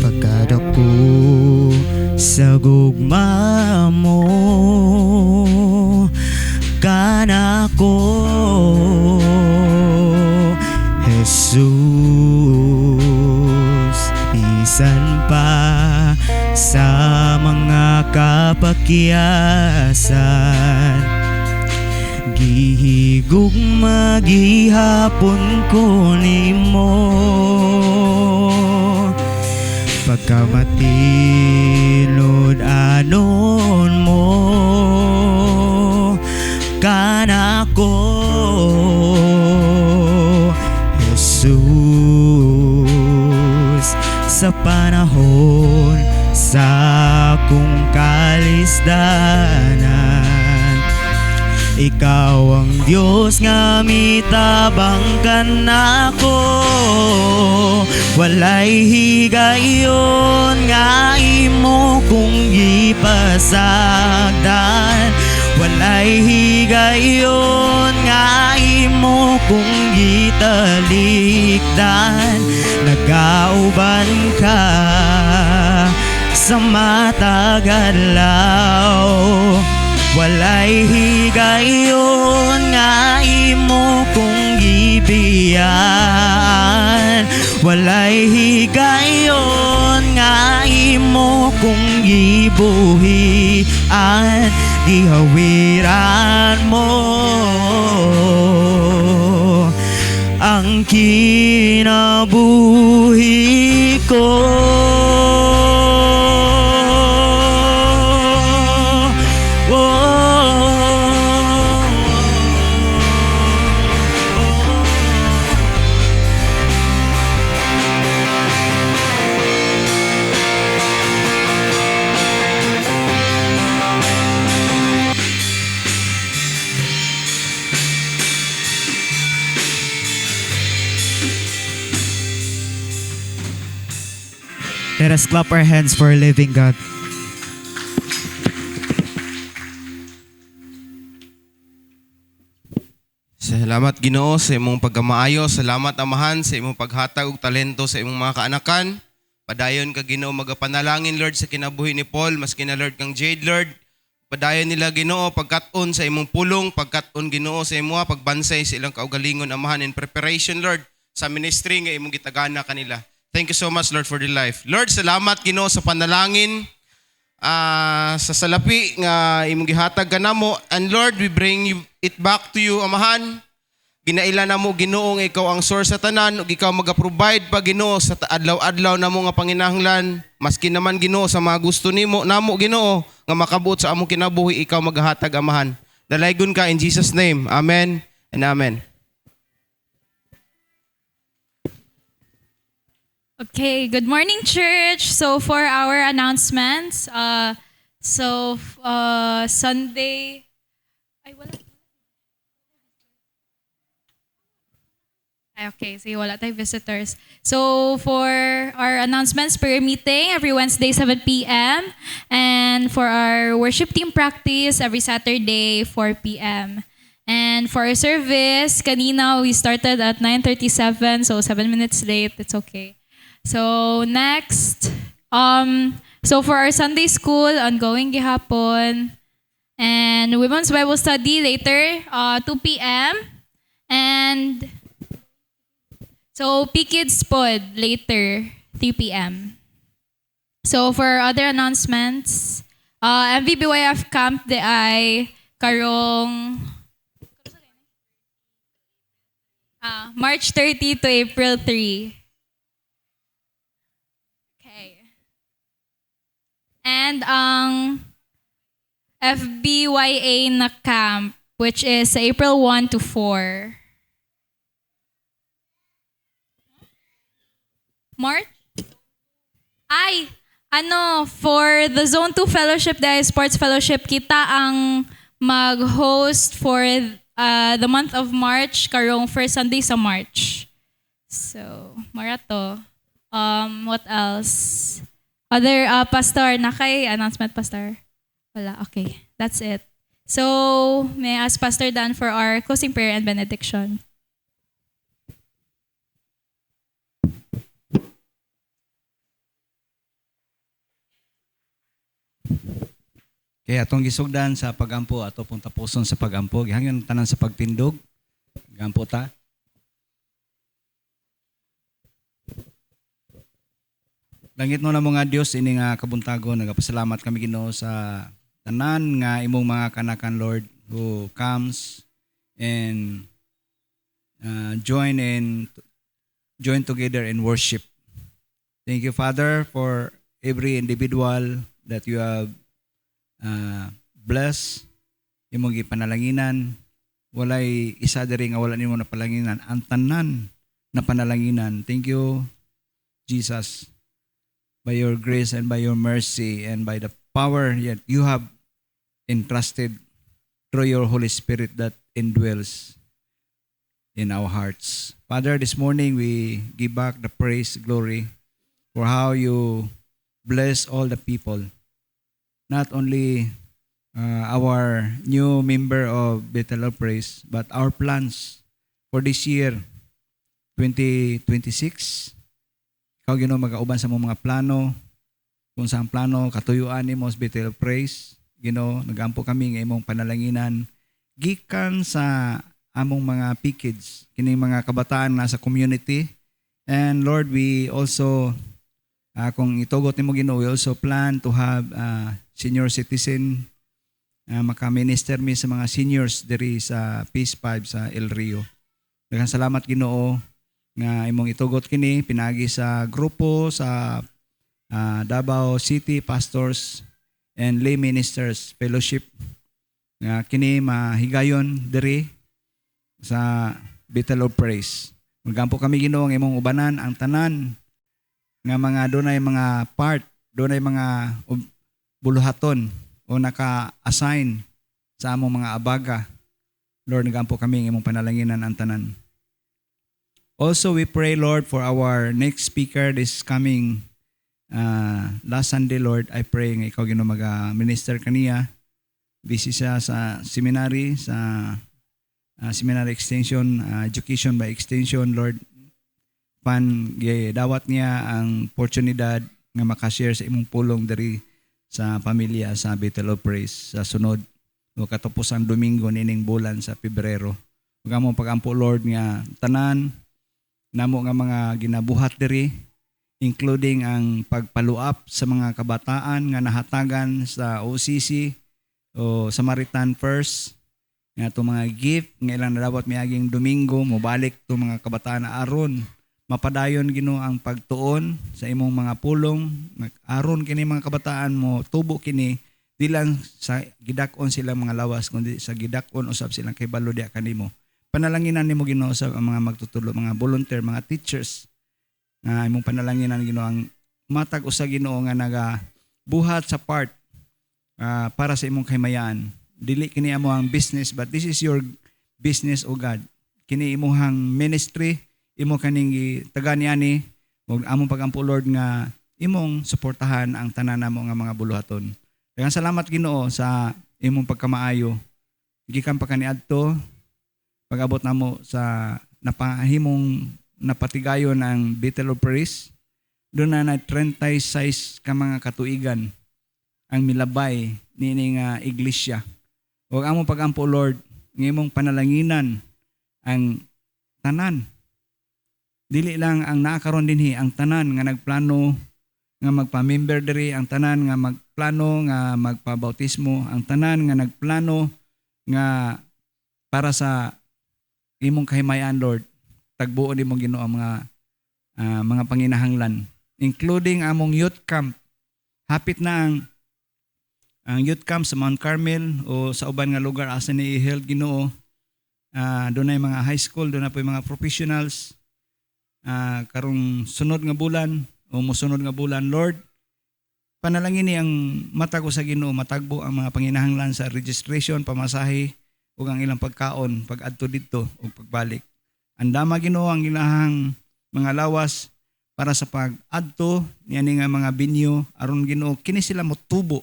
Pagkadako sa gugma mo, kanako Jesus, bisan pa sa mga kapakyasan, gihigugma gihapon ko nimo, pagkamatilod anon mo, kanako Jesus, sa panahon sa akong kalisdanan, ikaw ang Diyos nga mitabangkan ako. Walay higayon nga imo kong gipasagdan, walay higayon nga imo kong gitalikdan, nagauban ka sa matagalaw. Walay higayon nga imo kong gibiyaan, walay higayon nga imo kong gibuhian, gihawiran mo ang kinabuhi ko. Let us clap our hands for a living God. Salamat Ginoo sa imong pagkamaayo, salamat Amahan sa imong paghatag og talento sa imong mga kaanakan. Padayon ka Ginoo magapanalangin Lord sa kinabuhi ni Paul, maski na Lord kang Jade Lord. Padayon nila Ginoo pagkat-on sa imong pulong, pagkat-on Ginoo sa imo pagbansay sa ilang kaugalingon Amahan in preparation Lord sa ministry nga imong gitagana kanila. Thank you so much Lord for the life. Lord, salamat Ginoo sa panalangin sa salapi nga imong gihatag kanamo, and Lord, we bring it back to you Amahan. Ginaila namo Ginoo nga ikaw ang source sa tanan ug ikaw maga-provide pa Ginoo sa adlaw-adlaw namo nga panginahanglan, maski naman Ginoo sa mga gusto nimo namo Ginoo nga makabuot sa among kinabuhi, ikaw maghatag Amahan. Dalaygon ka in Jesus name. Amen and amen. Okay, good morning, church. So for our announcements, Sunday, ay wala. Ay, okay, so wala tayong visitors. So for our announcements, prayer meeting every Wednesday 7 p.m. and for our worship team practice every Saturday 4 p.m. And for our service, kanina we started at 9:37, so 7 minutes late. It's okay. So next, so for our Sunday school, ongoing gihapon, and women's Bible study later, 2 p.m. And so P-Kids Pod later, 3 p.m. So for other announcements, MVBYF Camp de ay karong March 30 to April 3. Okay. And ang FBYA na camp, which is sa April 1 to 4. March? For the Zone 2 Fellowship dahil Sports Fellowship, kita ang mag-host for the month of March, karong first Sunday sa March. So, marato. What else? Other, pastor, nakay announcement, pastor? Wala, okay. That's it. So, may I ask Pastor Dan for our closing prayer and benediction. Kaya atong gisugdan sa pagampo ato pong tapuson sa pagampo, gihangyon tanan sa pagtindog. Gampo ta. Langit mo na mga Dios ini nga kabuntagon, nagapasalamat kami Ginoo sa tanan nga imong mga kanakan Lord who comes and join together in worship. Thank you Father for every individual that you have bless imong gipanalanginan, walay isa diri nga wala nimo na palanginan, ang tanan na panalanginan. Thank you Jesus, by your grace and by your mercy and by the power that you have entrusted through your Holy Spirit that indwells in our hearts. Father, this morning we give back the praise, glory for how you bless all the people. Not only our new member of Bethel of Praise, but our plans for this year, 2026. Ikaw Ginoo magauban sa mga plano, kung saan plano, katuyuan ni mo sa Bethel of Praise. Ginoo, nagampo kami ng imong panalanginan, gikan sa among mga PKids, kining mga kabataan na sa community. And Lord, we also, kung itugot ni mo Ginoo, we also plan to have senior citizen, maka-minister mi sa mga seniors diri sa Peace 5 sa El Rio. Daghang salamat Ginoo nga imong itugot kini pinagi sa grupo sa Davao City Pastors and Lay Ministers Fellowship nga kini mahigayon diri sa Bethel of Praise. Magampo kami Ginoo nga imong ubanan ang tanan nga mga dunay mga part, dunay mga buluhaton o naka-assign sa among mga abaga. Lord, nagampo kami ng imong panalanginan ang tanan. Also, we pray, Lord, for our next speaker this coming last Sunday, Lord. I pray nga ikaw Ginoo mag-minister kaniya. Busy siya sa seminary, sa seminary extension, education by extension, Lord. Dawat niya ang oportunidad nga makashare sa imong pulong dari sa pamilya sa Bethel of Praise sa sunod o katapusang Domingo nining bulan sa Pebrero. Ug among pagampo Lord nga tanan namo nga mga ginabuhat diri, including ang pagpaluap sa mga kabataan nga nahatagan sa OCC o Samaritan First, nga itong mga gift nga ilang nadawat miaging Domingo mobalik to mga kabataan na aron mapadayon Ginoo ang pagtuon sa imong mga pulong, aron kini mga kabataan mo tubo kini di lang sa gidakon sila mga lawas kundi sa gidakon usab silang kay balo diha kanimo. Panalanginan nimo Ginoo sa mga magtutulo, mga volunteer, mga teachers nga imong panalanginan Ginoo ang matag usa Ginoo nga nagabuhat sa part para sa imong kahimayan. Dili kini amo ang business, but this is your business, O God. Kini imong ministry, imo kaning taganiani ug among pagampo Lord nga imong suportahan ang tanan namo nga mga buluhaton. Daghang salamat Ginoo sa imong pagkamaayo. Gikan pa kaniadto pag-abot namo sa napatigayon ang Bethel of Praise. Doon na 36 ka mga katuigan ang milabay nining iglesia. Ug among pagampo Lord, ngimong panalanginan ang tanan. Dili lang ang naakaron dinhi, ang tanan nga nagplano nga magpa-member diri, ang tanan nga magplano nga magpabautismo, ang tanan nga nagplano nga para sa imong kahimayan Lord. tagbuo nimo Ginoo ang mga panginahanglan, including among youth camp. Hapit na ang youth camp sa Mount Carmel o sa uban nga lugar asa ni i-held Ginoo. Doon ay mga high school, doon na po yung mga professionals. Karong sunod nga bulan o musunod nga bulan, Lord, panalangin ni ang mata ko sa Ginoo, matagbo ang mga panginahanglan sa registration, pamasahe, ug ang ilang pagkaon, pag-adto didto ug pagbalik. Andama Ginoo ang ilahang mga lawas para sa pag-adto niani nga mga binyo aron Ginoo kini sila motubo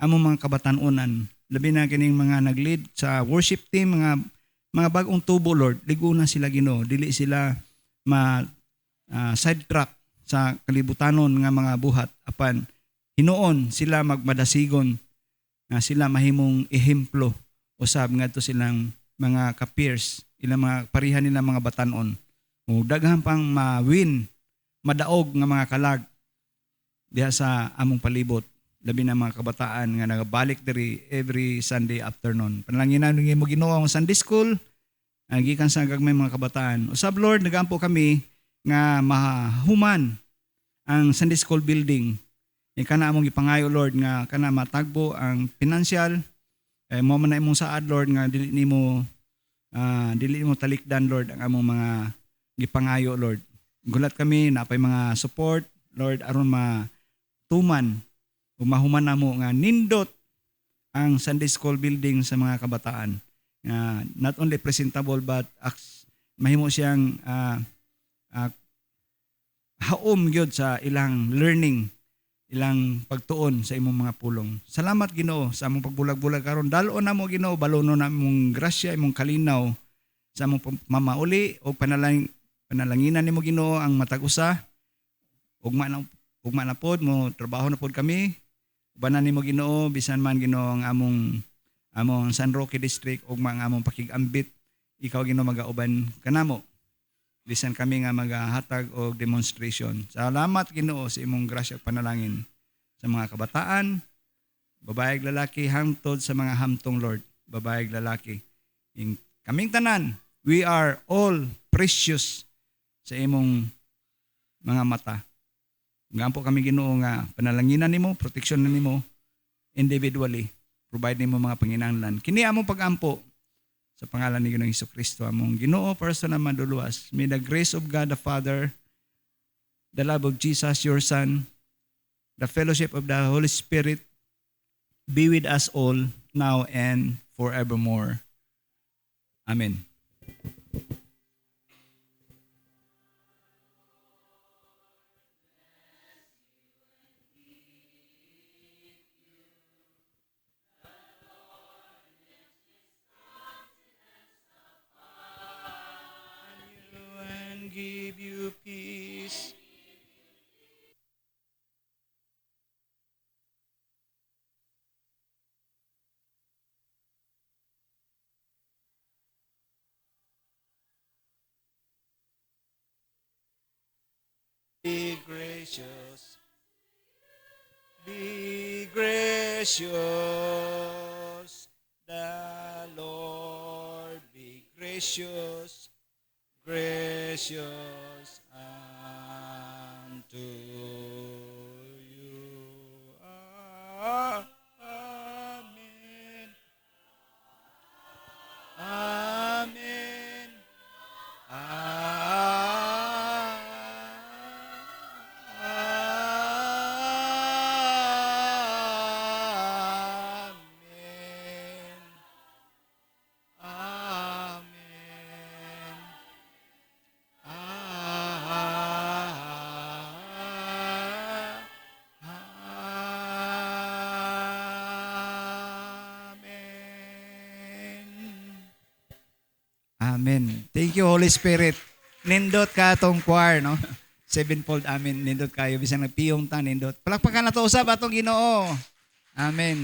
among mga kabatan-onan. Labi na kining mga nag-lead sa worship team, mga bagong tubo, Lord, ligo na sila Ginoo, dili sila sidetrack sa kalibutanon nga mga buhat apan hinuon sila magmadasigon nga sila mahimong ehemplo usab ngadto silang mga ka-peers, ilang mga parihan nila mga batanon. O daghan pang ma-win, madaog nga mga kalag diha sa among palibot. Labi na mga kabataan nga nagabalik diri every Sunday afternoon. Panalangin namin mo Ginoo ang Sunday school, gikan sa gagmay mga kabataan. Usab Lord, nagampo kami nga mahuman ang Sunday school building. Kana among ipangayo Lord nga kana matagbo ang financial, mo man na imong saad Lord nga dili nimo talikdan Lord ang among mga gipangayo Lord. Gulat kami napay mga support Lord aron matuman o mahuman namo nga nindot ang Sunday school building sa mga kabataan. Not only presentable but mahimo siyang haom gyud sa ilang learning, ilang pagtuon sa imong mga pulong. Salamat Ginoo sa among pagbulag-bulag karon. Dalo-on namo Ginoo, balono na imong grasya, imong kalinaw sa among mamauli o panalanginan nimo Ginoo ang matag usa. Ugma na pod mo trabaho na pod kami. Ubanan nimo Ginoo bisan man Ginoo ang among San Roque District ugma ang among pakigambit. Ikaw Ginoo magauban kanamo. Bisan kami nga maghatag og demonstration. Salamat Ginoo sa imong grasya ug panalangin sa mga kabataan, babae ug lalaki hangtod sa mga hamtong Lord, babae ug lalaki. Kaming tanan, we are all precious sa imong mga mata. Ngampo kami Ginoo nga panalanginan nimo, proteksyon nimo individually. Provide nimo mga panginahanglan. Kini among pag-ampo sa pangalan ni Ginoong Hesukristo among Ginoo personal maduluwas. May the grace of God the Father, the love of Jesus your Son, the fellowship of the Holy Spirit be with us all now and forevermore. Amen. Give you peace. Be gracious. Be gracious. The Lord be gracious. Gracious unto you. Amen. Amen. Amen. Thank you, Holy Spirit. Nindot ka atong choir, no? Sevenfold amen. Nindot kayo. Bisang nagpiyong ta, nindot. Palakpakan na to usap atong Ginoo. Amen.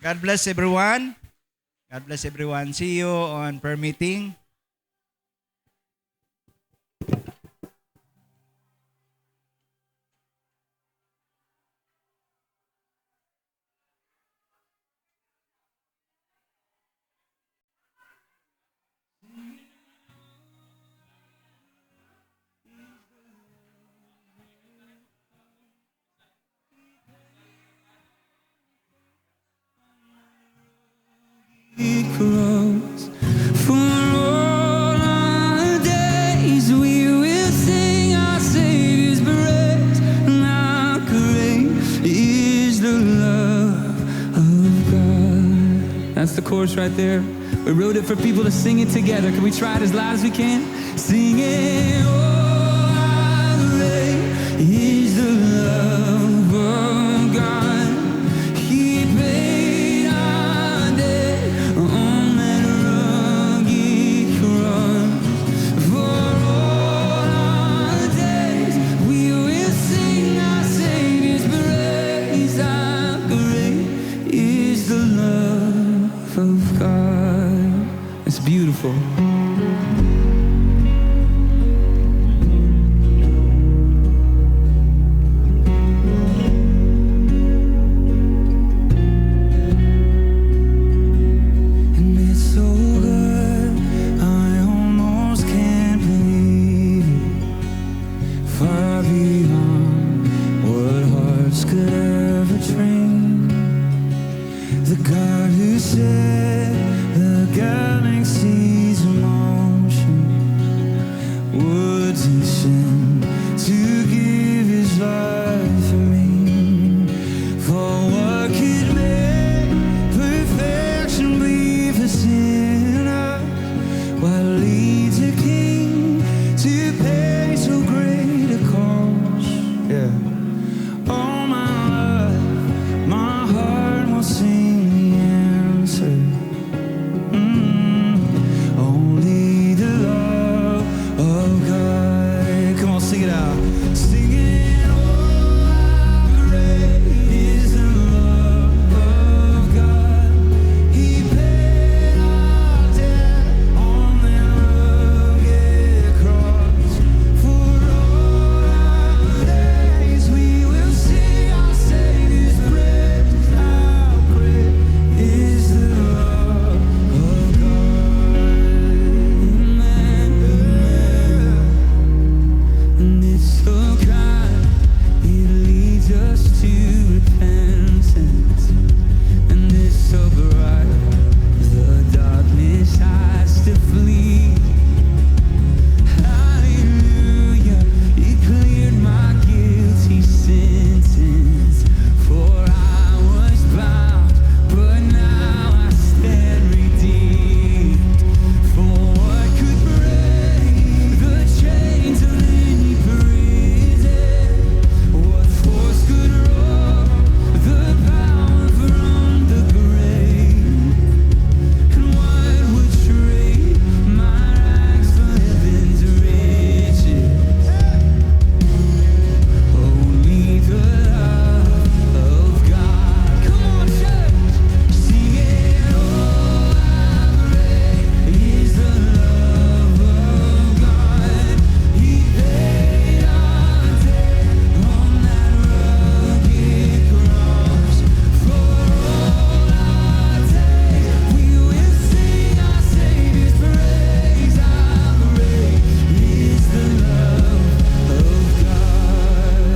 God bless everyone. God bless everyone. See you on prayer meeting. That's the chorus right there. We wrote it for people to sing it together. Can we try it as loud as we can? Sing it. Oh, how great is the love of God. He paid our debt on that rugged cross. For all our days we will sing our Savior's praise. How great is the love of God. It's beautiful. And it's so good, I almost can't believe it. Far beyond what hearts could ever dream. The God who set the galaxy